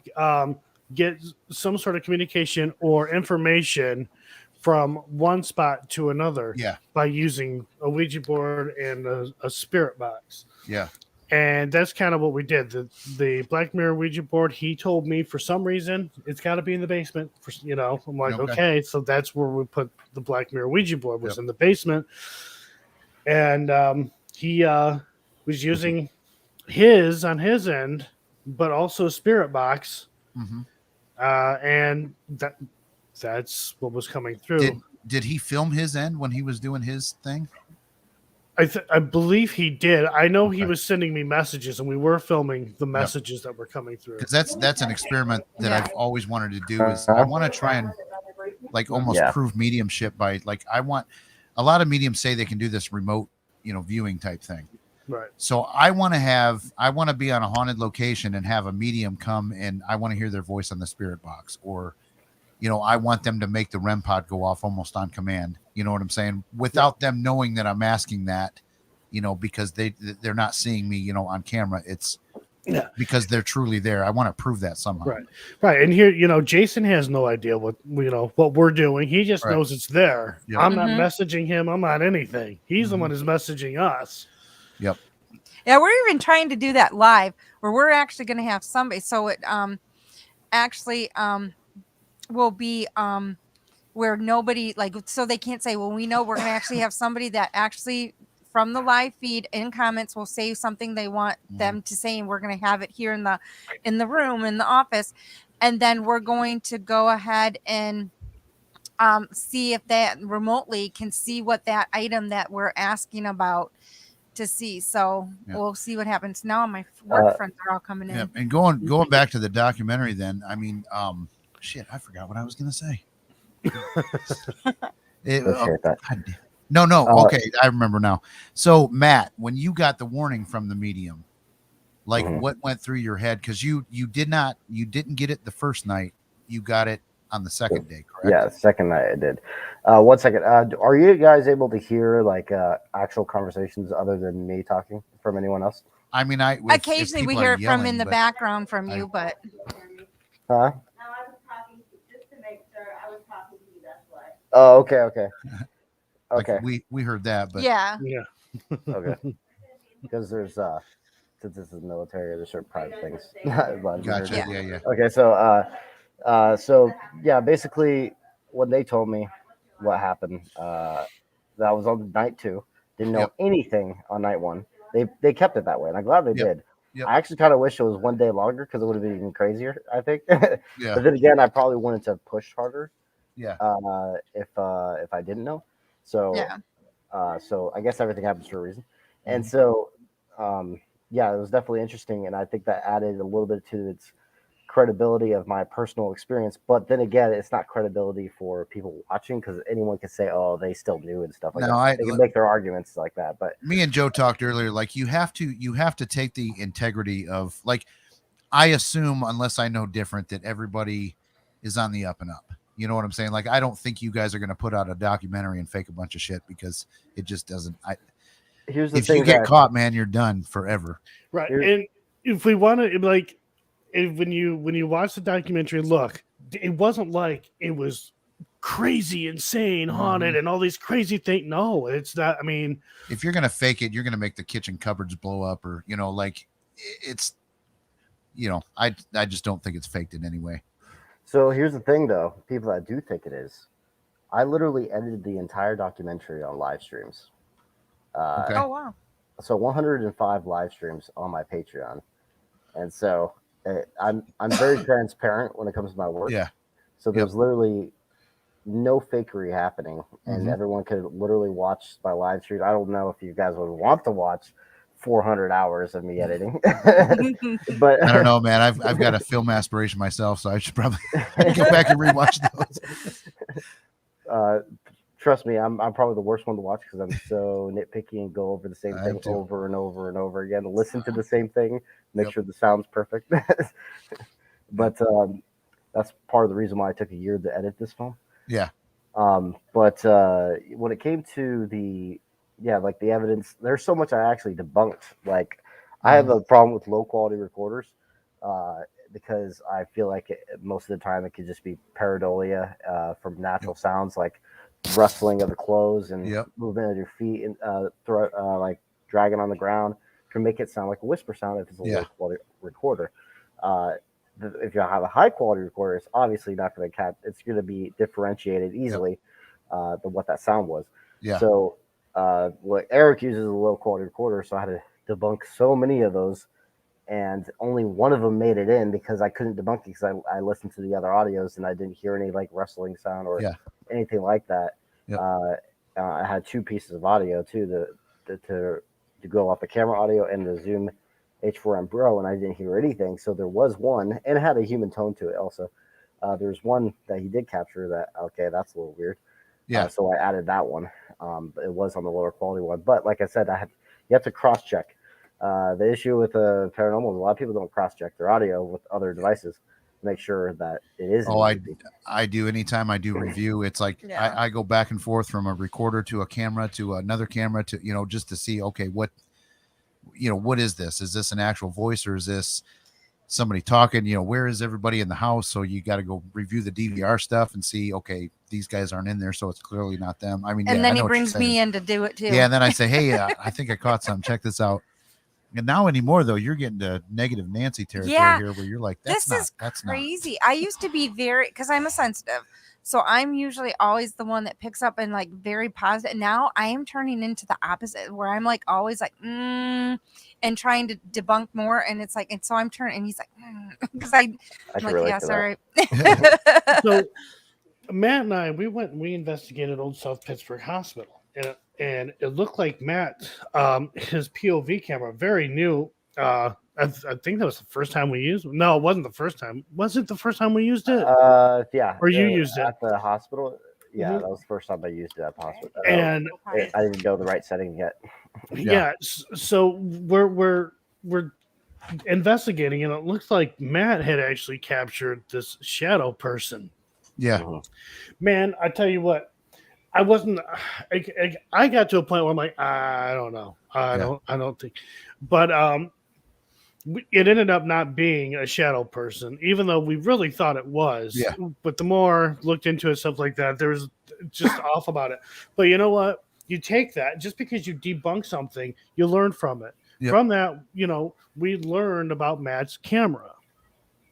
get some sort of communication or information from one spot to another? Yeah. By using a Ouija board and a spirit box. Yeah. And that's kind of what we did. The Black Mirror Ouija board, he told me for some reason it's got to be in the basement. I'm like, okay, so that's where we put the Black Mirror Ouija board, was in the basement. And he was using his on his end, but also a spirit box. Mm-hmm. And that's what was coming through. Did he film his end when he was doing his thing? I believe he did. I know he was sending me messages, and we were filming the messages that were coming through. Because that's an experiment that I've always wanted to do. Is I want to try and like almost prove mediumship by like, I want a lot of mediums say they can do this remote, viewing type thing. Right. So I want to be on a haunted location and have a medium come and I want to hear their voice on the spirit box, or, I want them to make the REM pod go off almost on command. You know what I'm saying? Without them knowing that I'm asking that, because they're not seeing me, on camera. It's because they're truly there. I want to prove that somehow. Right. And here, Jason has no idea what we're doing. He just knows it's there. Yep. I'm not messaging him. I'm not anything. He's the one who's messaging us. Yep. Yeah, we're even trying to do that live, where we're actually going to have somebody. So it will be where nobody, like, so they can't say, well, we know we're going to actually have somebody that actually from the live feed in comments will say something they want them to say, and we're going to have it here in the room, in the office, and then we're going to go ahead and see if that remotely can see what that item that we're asking about to see. So we'll see what happens. Now my work friends are all coming in. And going back to the documentary, then I forgot what I was going to say. No. Okay, I remember now. So Matt, when you got the warning from the medium, like what went through your head? Because you didn't get it the first night. You got it on the second day, correct? Yeah, second night I did. 1 second. Are you guys able to hear like actual conversations other than me talking from anyone else? I mean, occasionally we hear it from in the background from you, but. Huh? No, I was talking just to make sure I was talking to you. That's why. Oh, okay. Okay. Like we heard that, but yeah. Okay. Because there's since this is military, there's certain private things. Gotcha. Yeah. Okay, so basically when they told me what happened, that was on night 2. Didn't know anything on night 1. They kept it that way, and I'm glad they did. Yep. I actually kind of wish it was 1 day longer because it would have been even crazier, I think. Yeah. But then again, I probably wanted to push harder. Yeah. If I didn't know. So so I guess everything happens for a reason. And so it was definitely interesting, and I think that added a little bit to its credibility of my personal experience. But then again, it's not credibility for people watching, because anyone can say, oh, they still knew and stuff like that. They can make their arguments like that. But me and Joe talked earlier, like you have to take the integrity of, like, I assume, unless I know different, that everybody is on the up and up. You know what I'm saying? Like, I don't think you guys are going to put out a documentary and fake a bunch of shit, because it just doesn't. Here's the if thing: you get caught, man, you're done forever. Right. And if we want to, like, when you watch the documentary, look, it wasn't like it was crazy, insane, haunted, and all these crazy things. No, it's not. I mean, if you're going to fake it, you're going to make the kitchen cupboards blow up, or, like, it's, I just don't think it's faked in any way. So here's the thing, though. People that do think it is, I literally edited the entire documentary on live streams. Okay. Oh, wow. So 105 live streams on my Patreon. And so I'm very transparent when it comes to my work. Yeah. So there's literally no fakery happening, and everyone could literally watch my live stream. I don't know if you guys would want to watch 400 hours of me editing, but I don't know, man. I've got a film aspiration myself, so I should probably go back and rewatch those. Trust me, I'm probably the worst one to watch because I'm so nitpicky and go over the same thing over and over and over again. Listen to the same thing, make sure the sound's perfect. But that's part of the reason why I took a year to edit this film. Yeah. But when it came to the evidence, there's so much I actually debunked. Like, I have a problem with low quality recorders because I feel like most of the time it could just be pareidolia from natural sounds, like rustling of the clothes and movement of your feet and like dragging on the ground can make it sound like a whisper sound if it's a low quality recorder. If you have a high quality recorder, it's obviously not going to catch. It's going to be differentiated easily than what that sound was. Yeah. So what Eric uses is a low quality recorder, so I had to debunk so many of those, and only one of them made it in because I couldn't debunk it because I listened to the other audios and I didn't hear any like rustling sound or anything like that. I had 2 pieces of audio too to go off the camera audio and the Zoom H4n Pro, and I didn't hear anything. So there was one, and it had a human tone to it also. There's one that he did capture that. Okay, that's a little weird. Yeah. So I added that one. It was on the lower quality one, but like I said, you have to cross check. The issue with paranormal is a lot of people don't cross check their audio with other devices to make sure that it is. Oh, I do. Anytime I do review, it's like I go back and forth from a recorder to a camera to another camera to, just to see, okay, what is this? Is this an actual voice or is this somebody talking? Where is everybody in the house? So you got to go review the DVR stuff and see, okay, these guys aren't in there, so it's clearly not them. I mean, and then he brings me in to do it too. Yeah, and then I say, hey, I think I caught some. Check this out. And now anymore though, you're getting to negative Nancy territory here, where you're like, that's crazy. I used to be because I'm a sensitive, so I'm usually always the one that picks up and like very positive. Now I am turning into the opposite, where I'm like always like and trying to debunk more, and it's like, and so I'm turning, and he's like, because I'm like, yeah, sorry. So Matt and I, we investigated Old South Pittsburgh Hospital, and it looked like Matt, his POV camera, very new. I think that was the first time we used it. No, it wasn't the first time. Was it the first time we used it? Yeah. Or you used it at the hospital? Yeah, that was the first time I used it at the hospital. And I didn't know the right setting yet. Yeah. So we're investigating, and it looks like Matt had actually captured this shadow person. Yeah. Man, I tell you what, I wasn't. I got to a point where I'm like, I don't know. I don't think. But it ended up not being a shadow person, even though we really thought it was. Yeah. But the more looked into it, stuff like that, there was just off about it. But you know what? You take that, just because you debunk something, you learn from it. Yep. From that, we learned about Matt's camera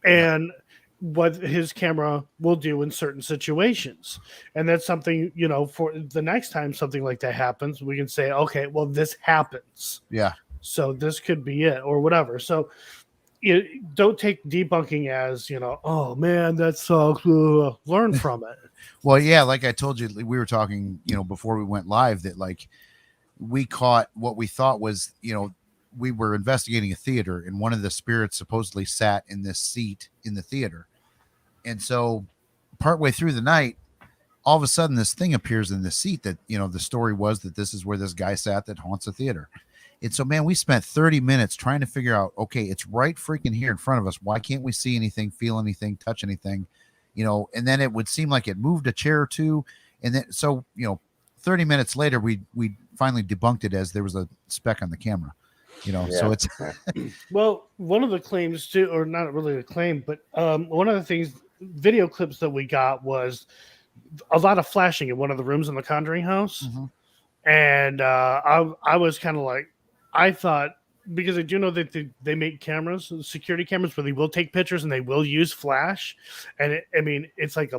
and what his camera will do in certain situations. And that's something, for the next time something like that happens, we can say, okay, well, this happens. Yeah. So this could be it or whatever. So you don't take debunking as, oh man, that sucks. Learn from it. Well, yeah, like I told you, we were talking, before we went live, that like we caught what we thought was, we were investigating a theater, and one of the spirits supposedly sat in this seat in the theater. And so partway through the night, all of a sudden this thing appears in the seat that, the story was that this is where this guy sat that haunts a theater. And so, man, we spent 30 minutes trying to figure out, okay, it's right freaking here in front of us. Why can't we see anything, feel anything, touch anything? And then it would seem like it moved a chair or two. And then, so, 30 minutes later, we finally debunked it as there was a speck on the camera, so it's. Well, one of the claims too, or not really a claim, but one of the things, video clips that we got was a lot of flashing in one of the rooms in the Conjuring house. Mm-hmm. And I was kind of like, I thought, because I do know that they make cameras, security cameras, where they will take pictures and they will use flash. And it's like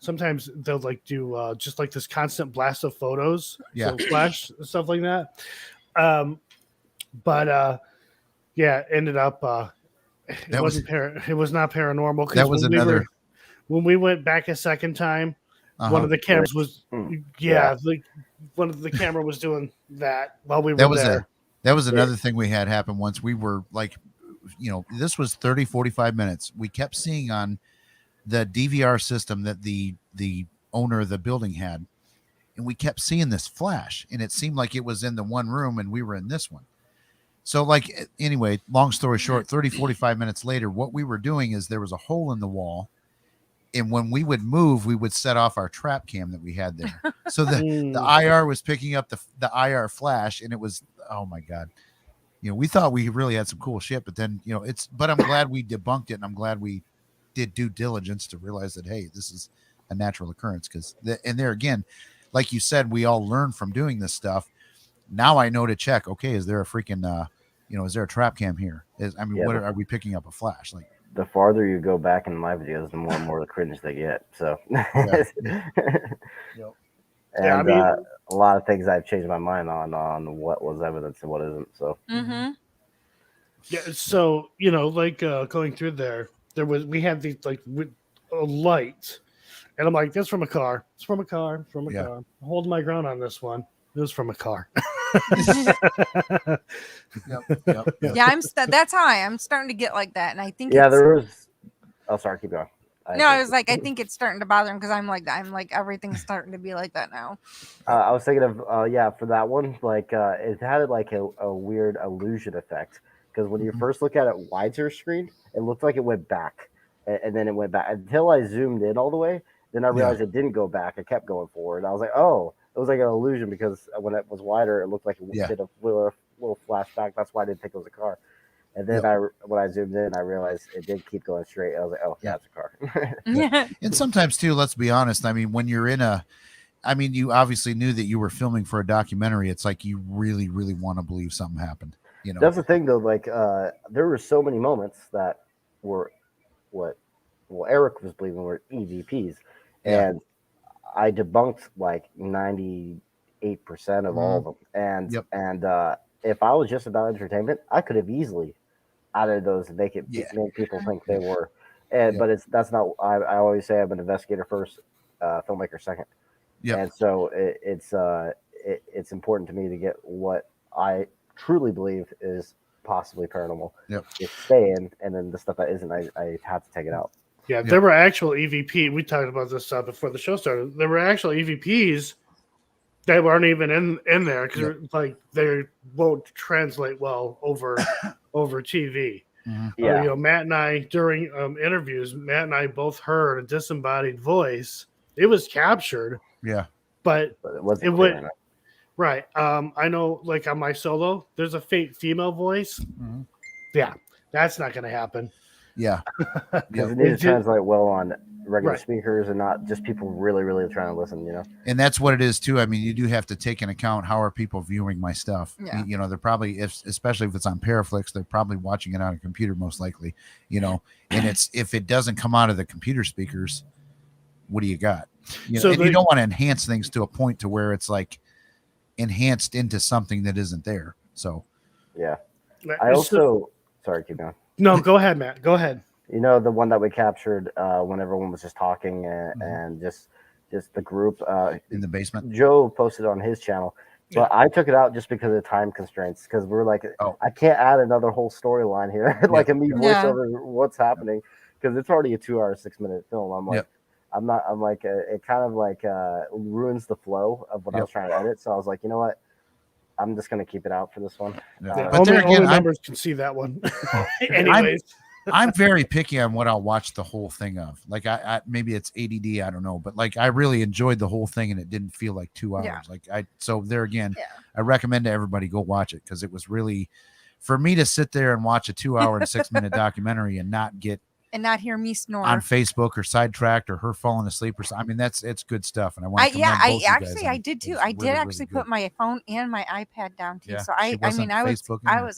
sometimes they'll like do just like this constant blast of photos, so flash stuff like that. Ended up it was not paranormal. That was when we went back a second time. One of the cameras was, like one of the camera was doing that while we were there. That was another thing we had happen once. We were like, this was 30, 45 minutes. We kept seeing on the DVR system that the owner of the building had, and we kept seeing this flash, and it seemed like it was in the one room and we were in this one. So like, anyway, long story short, 30, 45 minutes later, what we were doing is there was a hole in the wall. And when we would move, we would set off our trap cam that we had there. So the IR was picking up the IR flash, and it was, oh my God. We thought we really had some cool shit, but then, but I'm glad we debunked it, and I'm glad we did due diligence to realize that, hey, this is a natural occurrence. And there again, like you said, we all learn from doing this stuff. Now I know to check, okay, is there a freaking, is there a trap cam here? What are we picking up a flash? Like, the farther you go back in my videos, the more and more the cringe they get. So, And a lot of things I've changed my mind on what was evidence and what isn't. So, yeah. So like going through we had these like a light, and I'm like, that's from a car. It's from a car. From a car. I'm holding my ground on this one. It was from a car. Yeah, that's how I'm starting to get like that, and I think there was. Oh, sorry, keep going. I was like, I think it's starting to bother him because I'm like everything's starting to be like that now. I was thinking of for that one, like it had like a weird illusion effect because when you first look at it wider screen, it looked like it went back, and then it went back until I zoomed in all the way. Then I realized it didn't go back; it kept going forward. I was like, oh, it was like an illusion because when it was wider, it looked like it did a little flashback. That's why I didn't think it was a car. And then when I zoomed in, I realized it did keep going straight. I was like, oh, that's a car. And sometimes too, let's be honest. I mean, when you're you obviously knew that you were filming for a documentary. It's like you really, really want to believe something happened. You know, that's the thing though. Like, there were so many moments that were Eric was believing were EVPs, and I debunked like 98% of all of them. And if I was just about entertainment, I could have easily added those and make people think they were. But that's not. I always say I'm an investigator first, filmmaker second. Yeah. And so it's important to me to get what I truly believe is possibly paranormal. Just stay in, and then the stuff that isn't, I have to take it out. Yeah, there were actual EVP. We talked about this before the show started. There were actual EVPs that weren't even in there because like they won't translate well over TV. Yeah, Matt and I during interviews, Matt and I both heard a disembodied voice. It was captured. Yeah, but it wasn't clear enough. Right. I know, like on my solo, there's a female voice. Yeah, that's not going to happen. Yeah, because it needs to translate well on regular speakers and not just people really, really trying to listen. And that's what it is too. I mean, you do have to take into account how are people viewing my stuff. Yeah. They're probably, especially if it's on PARAFlixx, they're probably watching it on a computer most likely. And if it doesn't come out of the computer speakers, what do you got? You don't want to enhance things to a point to where it's like enhanced into something that isn't there. So I also sorry, keep going. No, go ahead, Matt. Go ahead. The one that we captured when everyone was just talking and just the group in the basement. Joe posted on his channel, but I took it out just because of time constraints. Because we're like, I can't add another whole storyline here, like a me voiceover what's happening, because it's already a 2 hour 6 minute film. I'm like, I'm like, it kind of like ruins the flow of what I was trying to edit. So I was like, you know what? I'm just going to keep it out for this one. But only members can see that one. Anyways. I'm very picky on what I'll watch the whole thing of. Like I maybe it's ADD, I don't know, but like I really enjoyed the whole thing and it didn't feel like 2 hours. So there again, I recommend to everybody go watch it because it was really, for me to sit there and watch a 2 hour and 6 minute documentary and not hear me snore on Facebook or sidetracked or her falling asleep or something. I mean, it's good stuff. And I want to I did too. I did actually put my phone and my iPad down too. So I was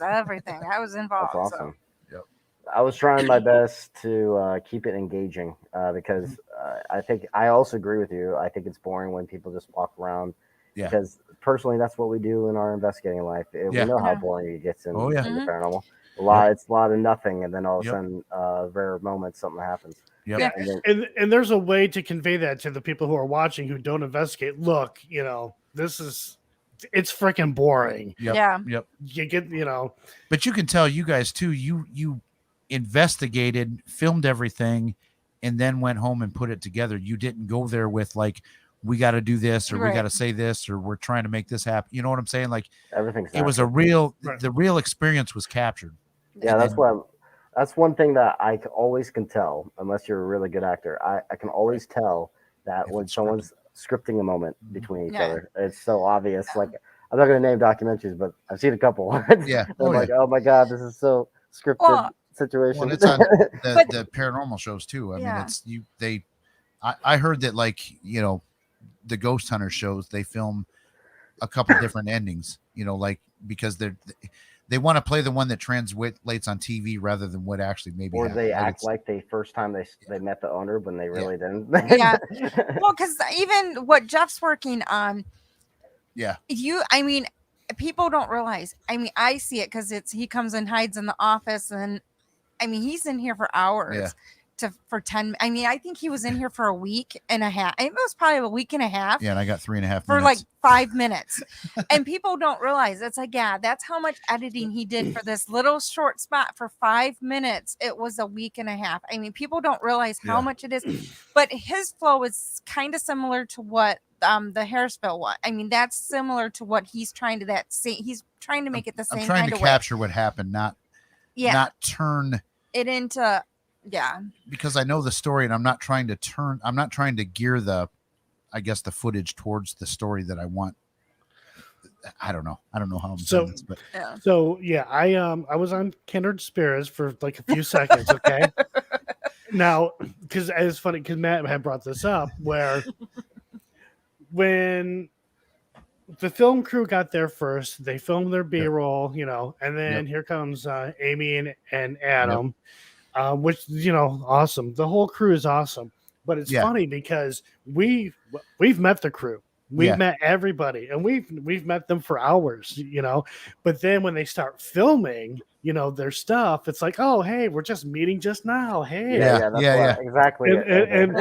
everything. I was involved. That's awesome. I was trying my best to keep it engaging because I think I also agree with you. I think it's boring when people just walk around. Because personally, that's what we do in our investigating life. We know how boring it gets in the paranormal. It's a lot of nothing, and then all of a sudden, rare moments, something happens. And there's a way to convey that to the people who are watching who don't investigate. Look, it's freaking boring. Yep. You get, But you can tell you guys too. You investigated, filmed everything, and then went home and put it together. You didn't go there with like, we got to do this or we got to say this or we're trying to make this happen. You know what I'm saying? Like everything's it was the real experience was captured. Yeah, that's one thing that I always can tell, unless you're a really good actor. I can always tell that when someone's scripting a moment between each other. It's so obvious. Like I'm not going to name documentaries, but I've seen a couple. I'm like, oh my god, this is so scripted situation. Well, it's on the paranormal shows too. I mean, I heard that the ghost hunter shows, they film a couple different endings, because they want to play the one that translates on TV rather than what actually maybe or they act like the first time they met the owner when they really didn't. Well, because even what Jeff's working on, people don't realize. I mean, I see it because he comes and hides in the office, and I mean, he's in here for hours. for 10. I mean, I think he was in here for a week and a half. It was probably a week and a half. Yeah, and I got 3.5 minutes. For like 5 minutes. And people don't realize it's like, yeah, that's how much editing he did for this little short spot for 5 minutes. It was a week and a half. I mean, people don't realize how much it is, but his flow is kind of similar to what the Harrisville one. I mean, that's similar to what he's trying to he's trying to make it the same kind of way. I'm trying to capture what happened, not turn it into because I know the story, and I'm not trying to gear the footage towards the story that I want. I don't know how I'm saying this, but I was on Kindred Spirits for like a few seconds. Okay. Now, because it's funny because Matt had brought this up where when the film crew got there first, they filmed their B-roll, and then here comes Amy and Adam, which, awesome. The whole crew is awesome, but it's funny because we've met the crew. We've met everybody, and we've met them for hours, but then when they start filming, their stuff, it's like, oh, hey, we're just meeting just now. Hey, exactly. And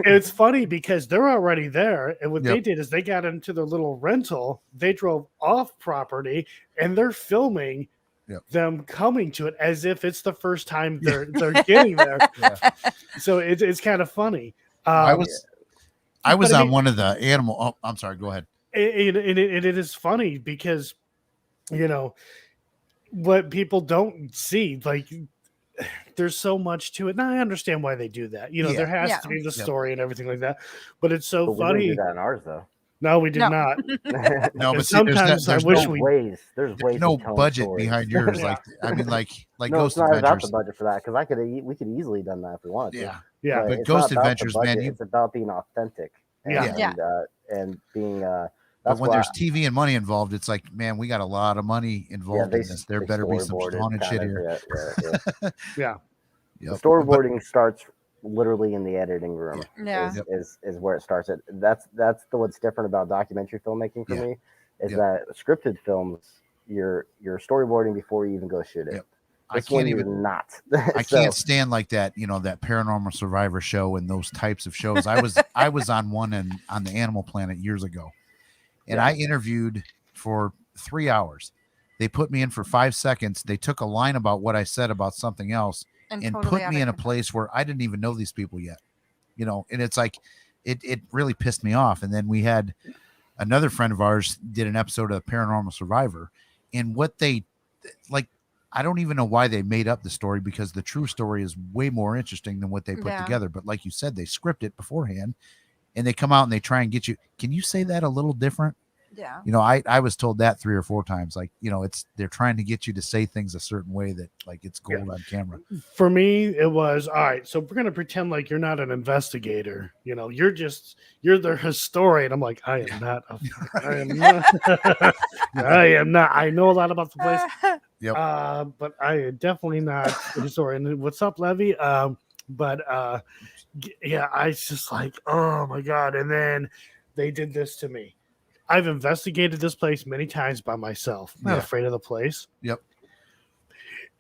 it's funny because they're already there, and what they did is they got into their little rental, they drove off property, and they're filming them coming to it as if it's the first time they're getting there. So it's kind of funny. I was on one of the animal. Oh, I'm sorry. Go ahead. It is funny because, what people don't see, like there's so much to it. And I understand why they do that. There has to be the story and everything like that. But it's so funny. We didn't do that in ours, though. No, we did not. No, but sometimes there's I wish there's no budget behind yours. Like Ghost Adventures. Not about the budget for that because we could easily done that if we wanted to. Yeah. But Ghost Adventures, man, it's about being authentic. And being. But when there's TV and money involved, it's like, man, we got a lot of money involved in this. There better be some haunted shit here. The storyboarding starts literally in the editing room. Is where it starts. That's what's different about documentary filmmaking for me is that scripted films, you're storyboarding before you even go shoot it. I can't even not. I can't stand like that, that Paranormal Survivor show and those types of shows. I was on one on the Animal Planet years ago, and I interviewed for 3 hours. They put me in for 5 seconds. They took a line about what I said about something else and totally put me in a place where I didn't even know these people yet, and it's like, it really pissed me off. And then we had another friend of ours did an episode of Paranormal Survivor, and what they like, I don't even know why they made up the story because the true story is way more interesting than what they put together. But like you said, they script it beforehand and they come out and they try and get you. Can you say that a little different? Yeah. I was told that 3 or 4 times, like, they're trying to get you to say things a certain way that like it's gold on camera. For me, it was, all right, so we're going to pretend like you're not an investigator. You're the historian. I'm like, I am not. I am not. I know a lot about the place. But I am definitely not a historian. What's up, Levy? I just like, oh my God. And then they did this to me. I've investigated this place many times by myself. I'm not afraid of the place. Yep.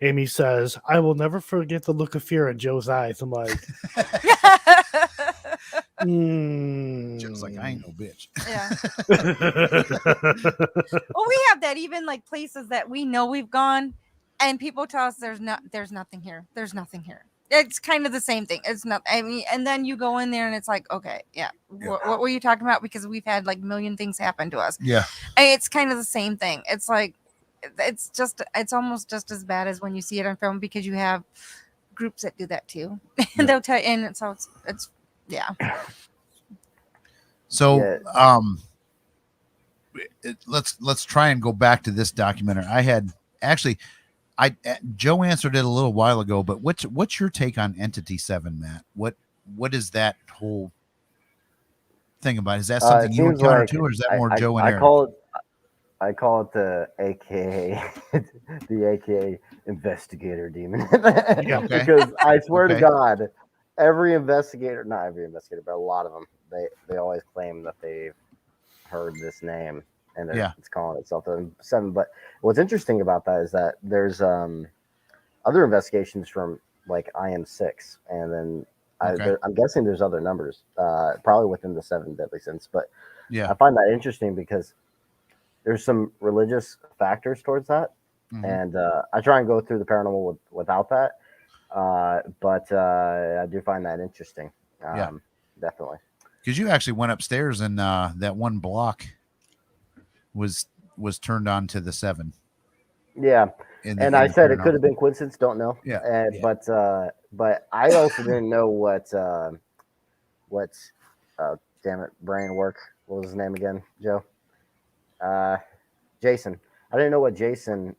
Amy says, I will never forget the look of fear in Joe's eyes. I'm like, Joe's like, I ain't no bitch. Yeah. Well, we have that even like places that we know we've gone and people tell us there's nothing here. There's nothing here. It's kind of the same thing. It's not, I mean, and then you go in there and it's like, okay, what were you talking about? Because we've had like a million things happen to us. Yeah. And it's kind of the same thing. It's like, it's almost just as bad as when you see it on film because you have groups that do that too. And they'll tell you, and so it's So, let's try and go back to this documentary. Joe answered it a little while ago, but what's your take on Entity 7, Matt? What is that whole thing about? Is that something you encounter too, or is that more Joe and Eric? I call it the AKA the AKA investigator demon. Because I swear to God, not every investigator, but a lot of them, they always claim that they've heard this name and it's calling itself the 7. But what's interesting about that is that there's other investigations from like I am 6, and then Okay. I'm guessing there's other numbers, probably within the 7 deadly sins. But Yeah. I find that interesting because there's some religious factors towards that, and I try and go through the paranormal without that. But I do find that interesting. Definitely. Because you actually went upstairs and that one block was turned on to the 7. Yeah. And I said it could have been coincidence. Don't know. Yeah. But I also didn't know what damn it, brain work. What was his name again, Joe? Jason. I didn't know what Jason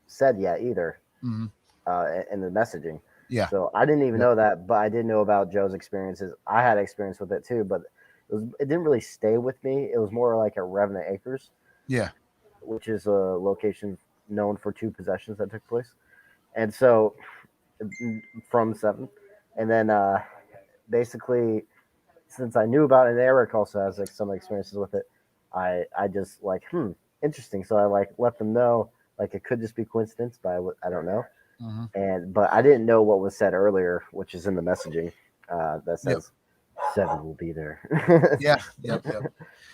said yet either. In the messaging. Yeah. So I didn't even know that, but I did know about Joe's experiences. I had experience with it too, but it didn't really stay with me. It was more like at Revenant Acres. Yeah. Which is a location known for 2 possessions that took place. And so from 7. And then basically, since I knew about it, and Eric also has like some experiences with it, I just like, interesting. So I like let them know, like it could just be coincidence, but I don't know. But I didn't know what was said earlier, which is in the messaging that says 7 will be there. Yep.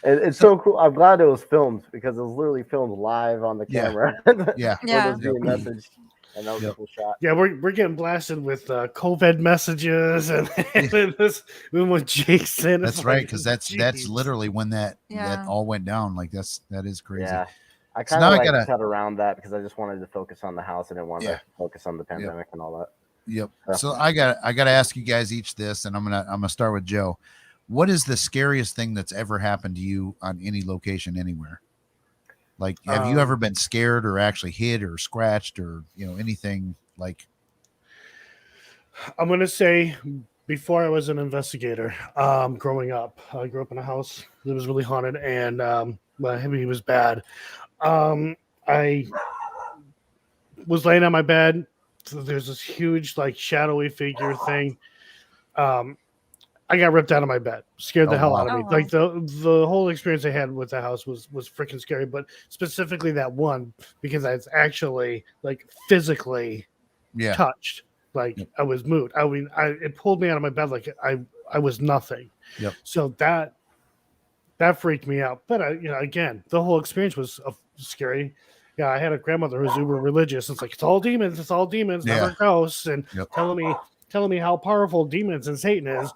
It's so cool. I'm glad it was filmed because it was literally filmed live on the camera. Yeah. It was being messaged, and that was a cool shot. Yeah, we're getting blasted with COVID messages and this with Jason. That's right, because that's literally when that all went down. Like that is crazy. Yeah. I kind of like cut around that because I just wanted to focus on the house. I didn't want to focus on the pandemic and all that. Yep. So I got to ask you guys each this, and I'm gonna start with Joe. What is the scariest thing that's ever happened to you on any location anywhere? Like, have you ever been scared or actually hit or scratched or anything like? I'm gonna say before I was an investigator, growing up, I grew up in a house that was really haunted, and he was bad. I was laying on my bed. So there's this huge, like, shadowy figure thing. I got ripped out of my bed, scared the hell out of me. Like the whole experience I had with the house was freaking scary, but specifically that one because I was actually like physically touched. Like I was moved. I mean, it pulled me out of my bed like I was nothing. Yep. So that freaked me out. But again, the whole experience was scary. Yeah, I had a grandmother who's uber religious. It's like it's all demons, never ghosts, and telling me how powerful demons and Satan is.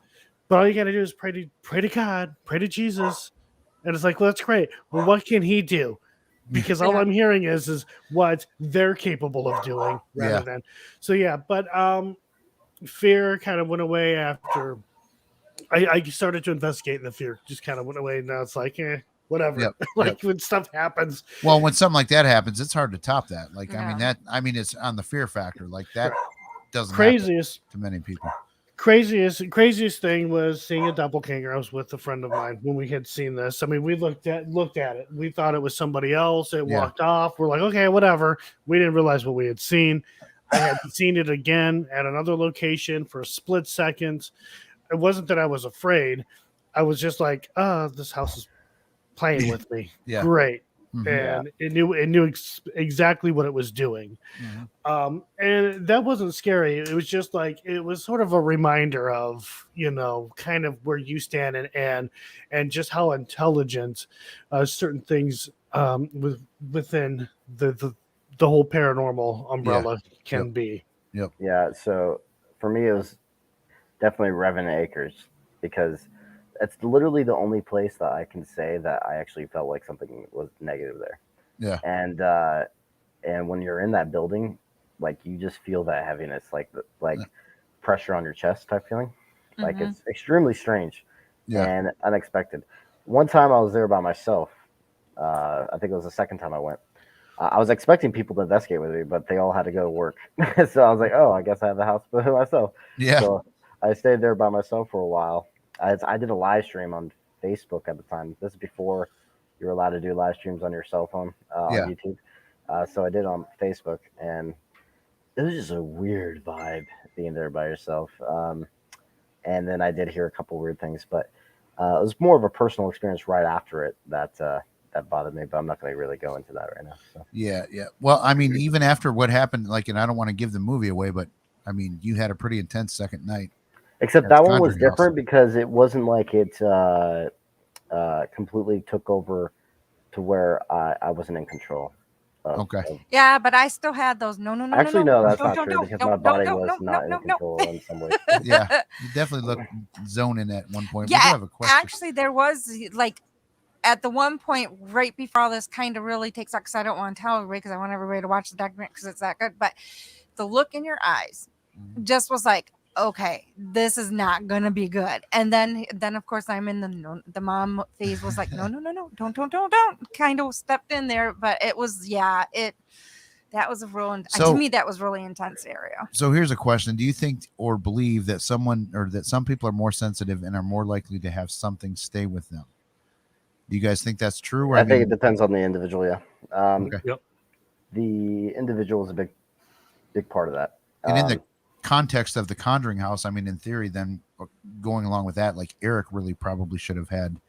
But all you got to do is pray to God, pray to Jesus, and it's like, well, that's great. Well, what can He do? Because all I'm hearing is what they're capable of doing rather than. So but fear kind of went away after I started to investigate, and the fear just kind of went away. Now it's like, whatever. When stuff happens. Well, when something like that happens, it's hard to top that. Like, I mean, it's on the fear factor. Like that doesn't happen to many people. Craziest thing was seeing a doppelganger. I was with a friend of mine when we had seen this. I mean, we looked at it. We thought it was somebody else. It walked off. We're like, okay, whatever. We didn't realize what we had seen. I had seen it again at another location for a split second. It wasn't that I was afraid. I was just like, this house is playing with me. Great. And it knew exactly what it was doing. And that wasn't scary. It was just like, it was sort of a reminder of, kind of where you stand and just how intelligent certain things within the whole paranormal umbrella can be. Yeah. So for me, it was definitely Revenant Acres because it's literally the only place that I can say that I actually felt like something was negative there. Yeah. And when you're in that building, like you just feel that heaviness, like pressure on your chest type feeling. Like it's extremely strange and unexpected. One time I was there by myself. I think it was the second time I went. I was expecting people to investigate with me, but they all had to go to work. So I was like, oh, I guess I have the house by myself. Yeah. So I stayed there by myself for a while. I did a live stream on Facebook at the time. This is before you were allowed to do live streams on your cell phone on YouTube. So I did on Facebook, and it was just a weird vibe being there by yourself. And then I did hear a couple weird things, but it was more of a personal experience right after it that bothered me. But I'm not going to really go into that right now. So. Yeah. Well, I mean, even after what happened, like, and I don't want to give the movie away, but I mean, you had a pretty intense second night. Except at that the one was Conjuring house. different because it wasn't like it completely took over to where I wasn't in control. Okay. Yeah, but I still had those. No, Actually, no, that's not don't, true don't, because don't, my body don't, was no, not no, in no, control in some ways. Yeah, you definitely looked zoning at one point. We do Yeah, have a question. actually, there was like at the one point right before all this kind of really takes up, because I don't want to tell everybody because I want everybody to watch the documentary because it's that good. But the look in your eyes just was like, okay, this is not gonna be good. And then of course I'm in the mom phase was like, no, don't, kind of stepped in there. But it was that was a real to me that was really intense area. So here's a question: do you think or believe that someone or that some people are more sensitive and are more likely to have something stay with them? Do you guys think that's true? Or I think it depends on the individual. Yeah. Okay. Yep. The individual is a big part of that. And in the context of the Conjuring house, I mean, in theory, then going along with that, like Eric really probably should have had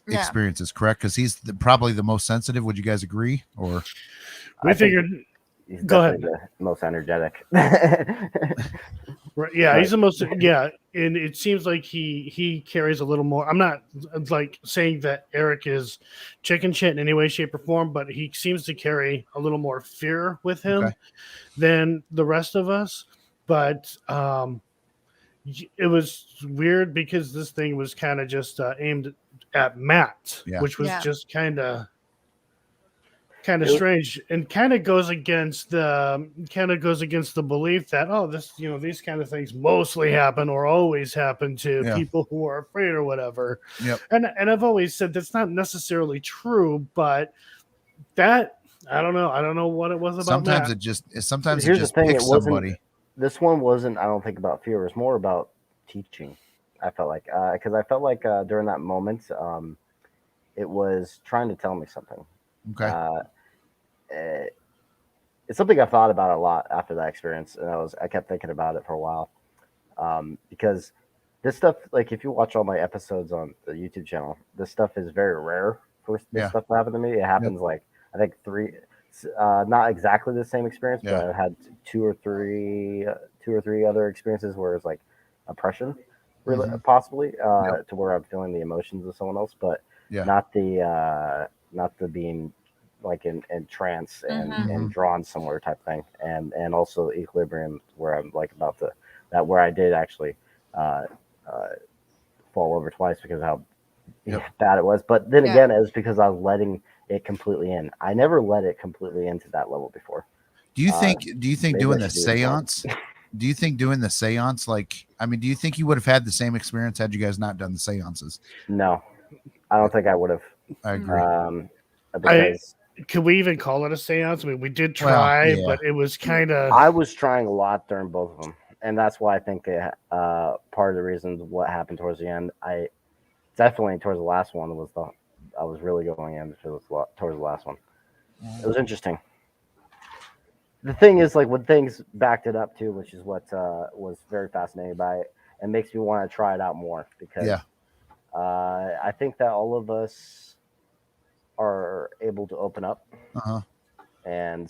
experiences, correct? Because he's probably the most sensitive. Would you guys agree? Or we figured. He's go ahead. The most energetic. Right, yeah, he's the most. Yeah, and it seems like he carries a little more. I'm not like saying that Eric is chicken shit in any way, shape, or form, but he seems to carry a little more fear with him than the rest of us. But it was weird because this thing was kind of just aimed at Matt, which was just kind of strange, and kind of goes against the belief that these kind of things mostly happen or always happen to people who are afraid or whatever. And I've always said that's not necessarily true, but that I don't know what it was about. Sometimes Here's it just the thing, picks somebody. This one wasn't, I don't think, about fear. It was more about teaching. I felt like because I felt like during that moment it was trying to tell me something. Okay. It's something I thought about a lot after that experience, and I kept thinking about it for a while, because this stuff, like if you watch all my episodes on the YouTube channel, this stuff is very rare for this stuff to happen to me. It happens like I think three, not exactly the same experience, but I've had two or three other experiences where it's like oppression, really, possibly to where I'm feeling the emotions of someone else, but not the being like in trance and drawn somewhere type thing, and also equilibrium where I'm like about that where I did actually fall over twice because of how bad it was. But then again, it was because I was letting it completely in. I never let it completely into that level before. Do you think doing the seance? Do you think doing the seance, like, I mean, do you think you would have had the same experience had you guys not done the seances? No, I don't think I would have. I agree. Because could we even call it a seance? I mean, we did try, but it was kind of. I was trying a lot during both of them, and that's why I think part of the reasons what happened towards the end. I definitely towards the last one I was really going in towards the last one. It was interesting. The thing is, like when things backed it up too, which is what was very fascinating about it, and makes me want to try it out more because I think that all of us are able to open up, and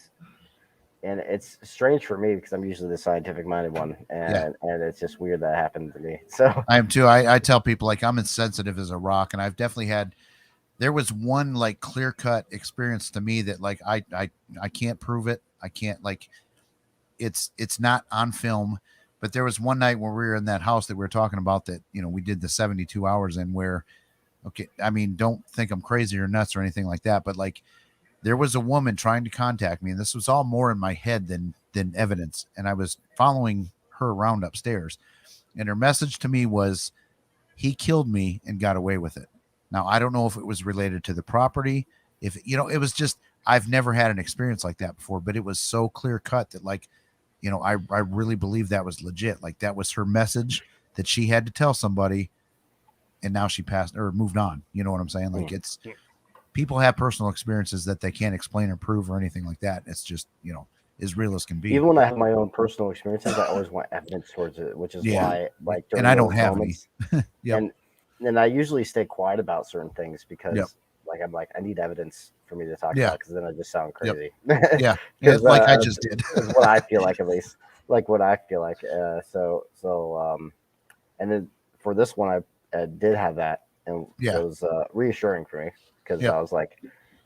it's strange for me because I'm usually the scientific minded one, and it's just weird that happened to me. So I am too. I tell people like I'm as sensitive as a rock, and I've definitely had. There was one like clear cut experience to me that like I can't prove it. I can't like it's not on film, but there was one night when we were in that house that we were talking about that, you know, we did the 72 hours in where. Okay, I mean, don't think I'm crazy or nuts or anything like that, but like there was a woman trying to contact me, and this was all more in my head than evidence. And I was following her around upstairs, and her message to me was, "He killed me and got away with it." Now, I don't know if it was related to the property, if it was just I've never had an experience like that before, but it was so clear cut that like, I really believe that was legit. Like that was her message that she had to tell somebody. And now she passed or moved on. You know what I'm saying? Like it's people have personal experiences that they can't explain or prove or anything like that. It's just, as real as can be. Even when I have my own personal experiences, I always want evidence towards it, which is why, like, and I don't have moments, any. And I usually stay quiet about certain things because, like, I'm like, I need evidence for me to talk about because then I just sound crazy. Like I just did. Is what I feel like, at least. like what I feel like. And then for this one, I did have that, and it was reassuring for me because I was like,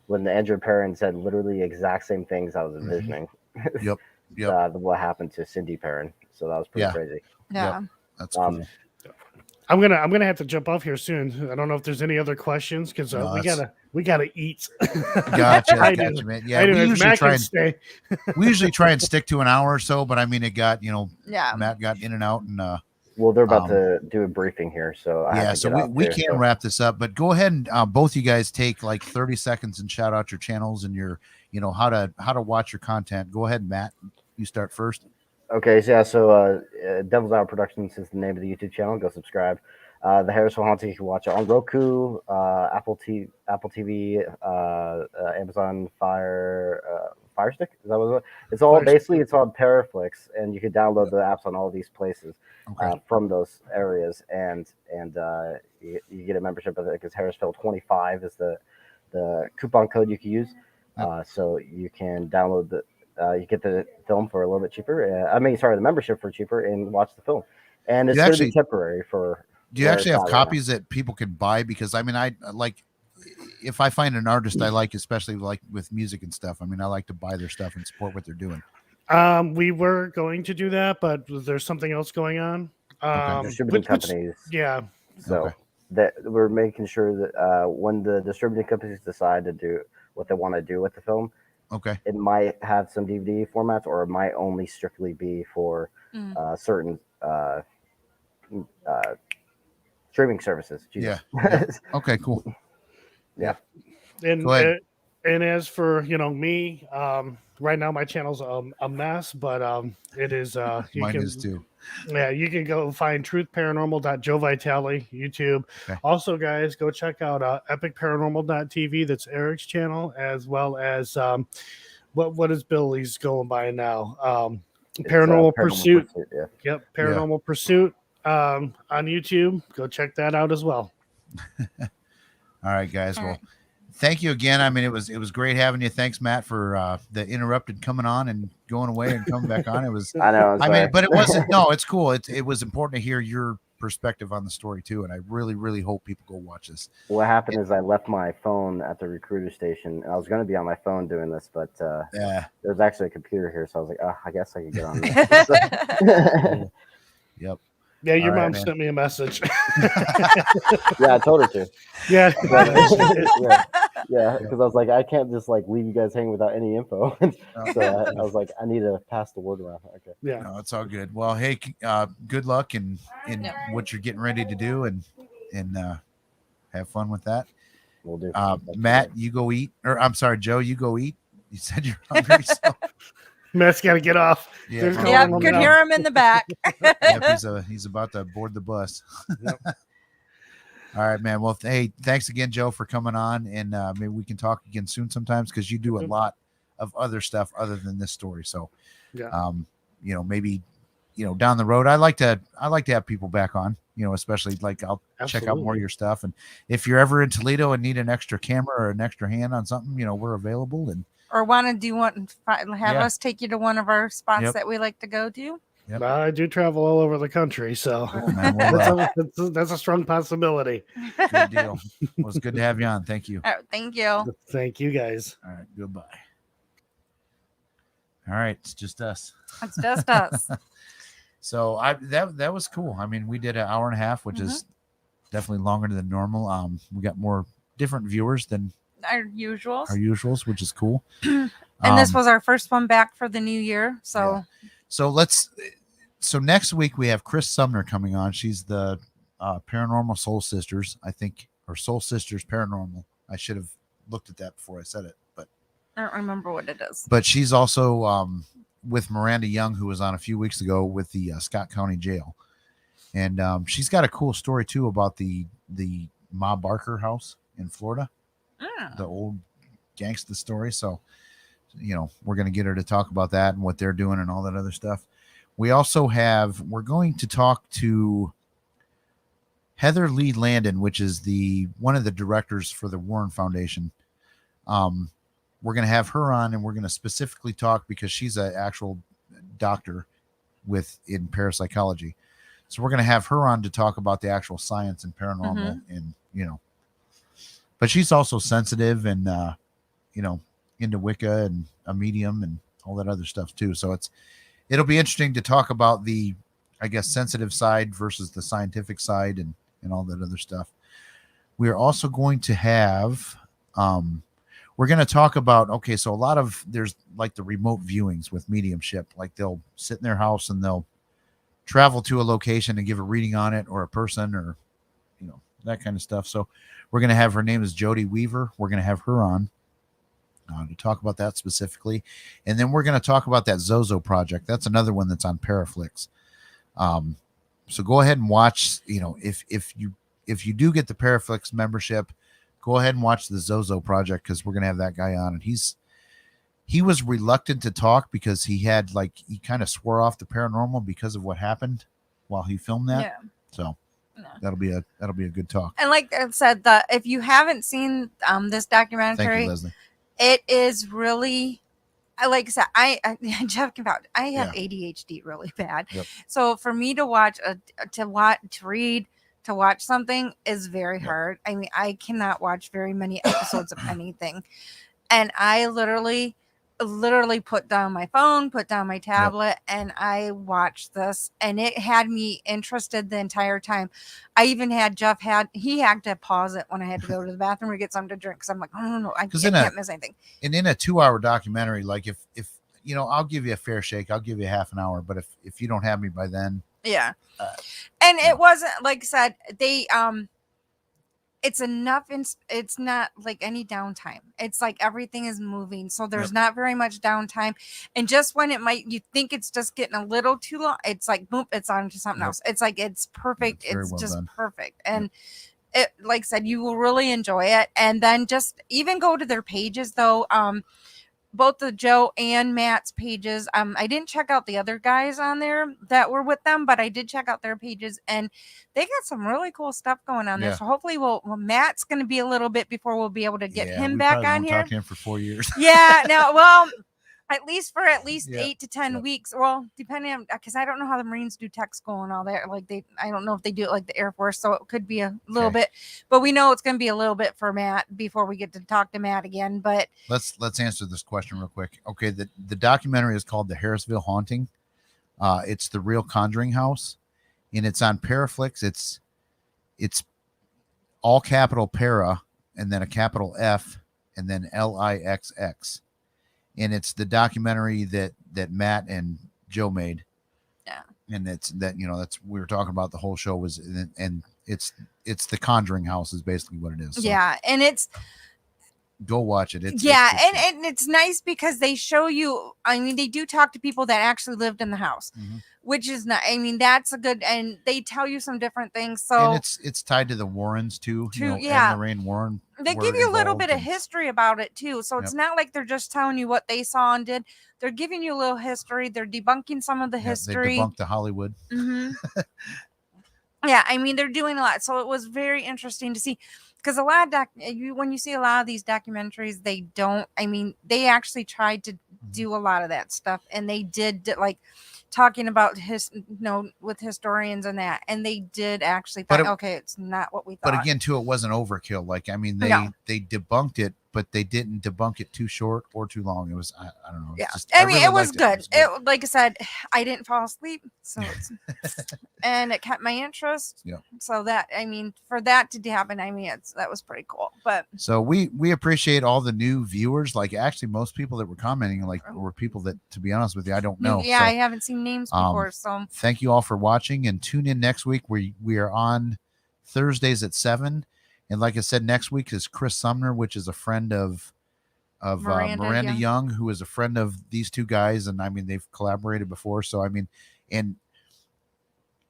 when the Andrew Perrin said literally the exact same things I was envisioning. Yep. What happened to Cindy Perrin? So that was pretty crazy. Yeah, that's cool. I'm gonna have to jump off here soon. I don't know if there's any other questions because we gotta eat. Gotcha, man. Yeah, we usually try and stick to an hour or so, but I mean, it got Matt got in and out, and well, they're about to do a briefing here, so we can wrap this up. But go ahead and both you guys take like 30 seconds and shout out your channels and your how to watch your content. Go ahead, Matt. You start first. Okay, so Devil's Hour Productions is the name of the YouTube channel. Go subscribe. The Harrisville Haunting, you can watch it on Roku, Apple TV, Amazon Fire Stick. Is that what it was? It's all basically it's on PARAFlixx, and you can download the apps on all these places from those areas, and you get a membership. I think it's Harrisville 25 is the coupon code you can use, so you can download you get the film for a little bit cheaper. The membership for cheaper and watch the film. And it's going to be temporary for. Do you actually have copies that people can buy? Because I mean, I like if I find an artist I like, especially like with music and stuff. I mean, I like to buy their stuff and support what they're doing. We were going to do that, but there's something else going on. Distributing companies. Yeah. So that we're making sure that when the distributing companies decide to do what they want to do with the film. Okay. It might have some DVD formats, or it might only strictly be for certain streaming services. Yeah. Okay. Cool. Yeah. And as for me, right now my channel's a mess, but it is. Mine is too. Yeah, you can go find truthparanormal.Joe Vitale YouTube. Okay. Also, guys, go check out epicparanormal.tv. That's Eric's channel, as well as what is Billy's going by now? Paranormal Pursuit. Yep, Paranormal Pursuit on YouTube. Go check that out as well. All right, guys. Well, thank you again. I mean, it was great having you. Thanks, Matt, for the interrupted coming on and going away and coming back on. It was. I know. I mean, but it wasn't. No, it's cool. It was important to hear your perspective on the story too, and I really, really hope people go watch this. What happened is I left my phone at the recruiter station. I was going to be on my phone doing this, but there's actually a computer here, so I was like, oh, I guess I could get on this. Yep. Yeah, your mom sent me a message. Yeah, I told her to. Yeah. Yeah, because I was like, I can't just like leave you guys hanging without any info. So I was like, I need to pass the word around. Okay. Yeah. No, it's all good. Well, hey, good luck in what you're getting ready to do, and have fun with that. We'll do. Matt, you go eat, or I'm sorry, Joe, you go eat. You said you're hungry. So. Matt's got to get off. Yeah, could hear him in the back. Yep, he's about to board the bus. Yep. All right, man. Well, hey, thanks again, Joe, for coming on, and maybe we can talk again soon sometimes because you do a lot of other stuff other than this story. So, maybe down the road, I like to have people back on. Especially like I'll check out more of your stuff, and if you're ever in Toledo and need an extra camera or an extra hand on something, we're available and. Or want to do have us take you to one of our spots that we like to go to? Yep. I do travel all over the country, so that's a strong possibility. Good deal. Well, it's good to have you on. Thank you. Thank you. Thank you, guys. All right. Goodbye. All right. It's just us. It's just us. So that was cool. I mean, we did an hour and a half, which is definitely longer than normal. We got more different viewers than our usuals, which is cool. And this was our first one back for the new year. So next week we have Chris Sumner coming on. She's the Paranormal Soul Sisters, I think, or Soul Sisters Paranormal. I should have looked at that before I said it, but I don't remember what it is. But she's also with Miranda Young, who was on a few weeks ago with the Scott County Jail, and she's got a cool story too about the Ma Barker house in Florida. The old gangsta story. So, we're going to get her to talk about that and what they're doing and all that other stuff. We're going to talk to Heather Lee Landon, which is one of the directors for the Warren Foundation. We're going to have her on, and we're going to specifically talk because she's an actual doctor in parapsychology. So we're going to have her on to talk about the actual science and paranormal and, but she's also sensitive and, into Wicca and a medium and all that other stuff too. So it'll be interesting to talk about the, I guess, sensitive side versus the scientific side and all that other stuff. We are also going to have, we're going to talk about, okay, so there's like the remote viewings with mediumship, like they'll sit in their house and they'll travel to a location and give a reading on it or a person or, that kind of stuff. So we're going to have, her name is Jody Weaver. We're going to have her on to talk about that specifically. And then we're going to talk about that Zozo Project. That's another one that's on PARAFlixx. So go ahead and watch, if you do get the PARAFlixx membership, go ahead and watch the Zozo Project, because we're going to have that guy on. And he was reluctant to talk because he kind of swore off the paranormal because of what happened while he filmed that. Yeah. So that'll be a good talk. And like I said, if you haven't seen this documentary, thank you, Leslie. It is really, like I said, Jeff can vouch. I have ADHD really bad. Yep. So for me to watch, to watch something is very hard. I mean, I cannot watch very many episodes of anything. And I literally put down my phone, put down my tablet, and I watched this, and it had me interested the entire time. I even had he had to pause it when I had to go to the bathroom to get something to drink, because I'm like, no, I can't miss anything. And in a 2-hour documentary, like if I'll give you a fair shake, I'll give you half an hour, but if you don't have me by then, and it wasn't, like I said, they it's enough. It's not like any downtime. It's like everything is moving. So there's not very much downtime. And just when you think it's just getting a little too long, it's like, boom, it's on to something else. It's like, it's perfect. It's just perfect. And it, like I said, you will really enjoy it. And then just even go to their pages though. Both the Joe and Matt's pages. I didn't check out the other guys on there that were with them, but I did check out their pages, and they got some really cool stuff going on there. So hopefully Matt's going to be a little bit before we'll be able to get him back on here. Talk to him for 4 years. At least 8 to 10 weeks. Well, depending on, because I don't know how the Marines do tech school and all that. I don't know if they do it like the Air Force, so it could be a little bit. But we know it's going to be a little bit for Matt before we get to talk to Matt again. But let's answer this question real quick. Okay, the documentary is called The Harrisville Haunting. It's the real Conjuring house, and it's on PARAFlixx. It's all capital para and then a capital F and then LIXX. And it's the documentary that Matt and Joe made. Yeah. And that's we were talking about the whole show was, and it's the Conjuring house is basically what it is. So and it's, go watch it. It's it's nice because they show you, I mean, they do talk to people that actually lived in the house, which is not, I mean, that's a good, and they tell you some different things. So and it's tied to the Warrens too. And Lorraine Warren. They give you a little bit of history about it too. So it's not like they're just telling you what they saw and did. They're giving you a little history. They're debunking some of the history. They debunked the Hollywood. Yeah, I mean, they're doing a lot. So it was very interesting to see, because a lot of when you see a lot of these documentaries, they actually tried to do a lot of that stuff, and they did like talking about with historians and that, and they did actually thought, okay, it's not what we thought. But again, too, it wasn't overkill. Like, I mean, they debunked it, but they didn't debunk it too short or too long. It was, I don't know. It was good. It, like I said, I didn't fall asleep, so and it kept my interest. Yeah. So that, I mean, for that to happen, I mean, that was pretty cool. But so we appreciate all the new viewers. Like, actually, most people that were commenting were people that, to be honest with you, I don't know. Yeah, so, I haven't seen names before. So thank you all for watching, and tune in next week. We are on Thursdays at 7. And like I said, next week is Chris Sumner, which is a friend of Miranda Young, who is a friend of these two guys. And I mean, they've collaborated before. So, I mean, and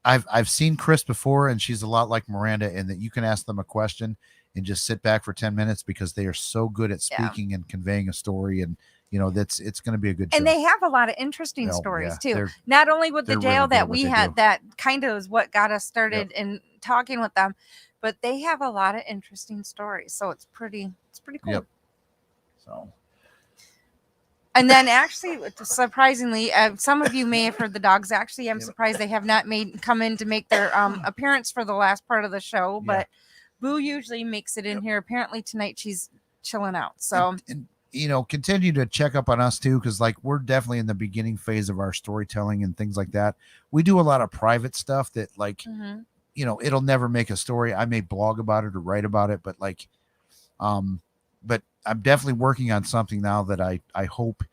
I've seen Chris before, and she's a lot like Miranda in that you can ask them a question and just sit back for 10 minutes because they are so good at speaking and conveying a story. And, it's going to be a good show. And they have a lot of interesting stories too. Not only with the jail that we had, that kind of is what got us started in talking with them, but they have a lot of interesting stories. So it's pretty cool. So And then actually, surprisingly, some of you may have heard the dogs. Actually, I'm surprised they have not come in to make their appearance for the last part of the show. But Boo usually makes it in here. Apparently tonight she's chilling out. So and continue to check up on us too, because like we're definitely in the beginning phase of our storytelling and things like that. We do a lot of private stuff that like it'll never make a story. I may blog about it or write about it, but like but I'm definitely working on something now that I hope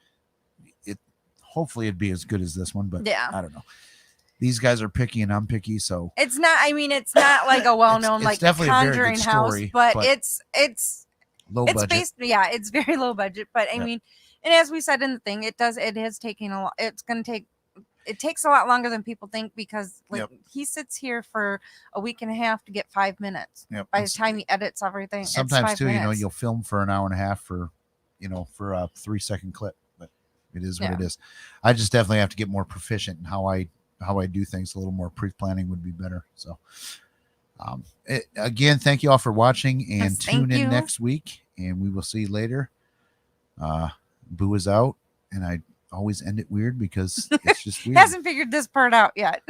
hopefully it'd be as good as this one, but I don't know. These guys are picky and I'm picky, so it's not. I mean, it's not like a well-known like Conjuring house, but it's low budget. Based, it's very low budget. But I mean, and as we said in the thing, it has taken a lot. It takes a lot longer than people think because he sits here for a week and a half to get 5 minutes. By the time he edits everything, sometimes it's too, 5 minutes. you'll film for an hour and a half for a 3-second clip, but it is what it is. I just definitely have to get more proficient in how I do things. A little more pre-planning would be better. So, again, thank you all for watching and tune in next week, and we will see you later. Boo is out, and I always end it weird because it's just weird. Hasn't figured this part out yet.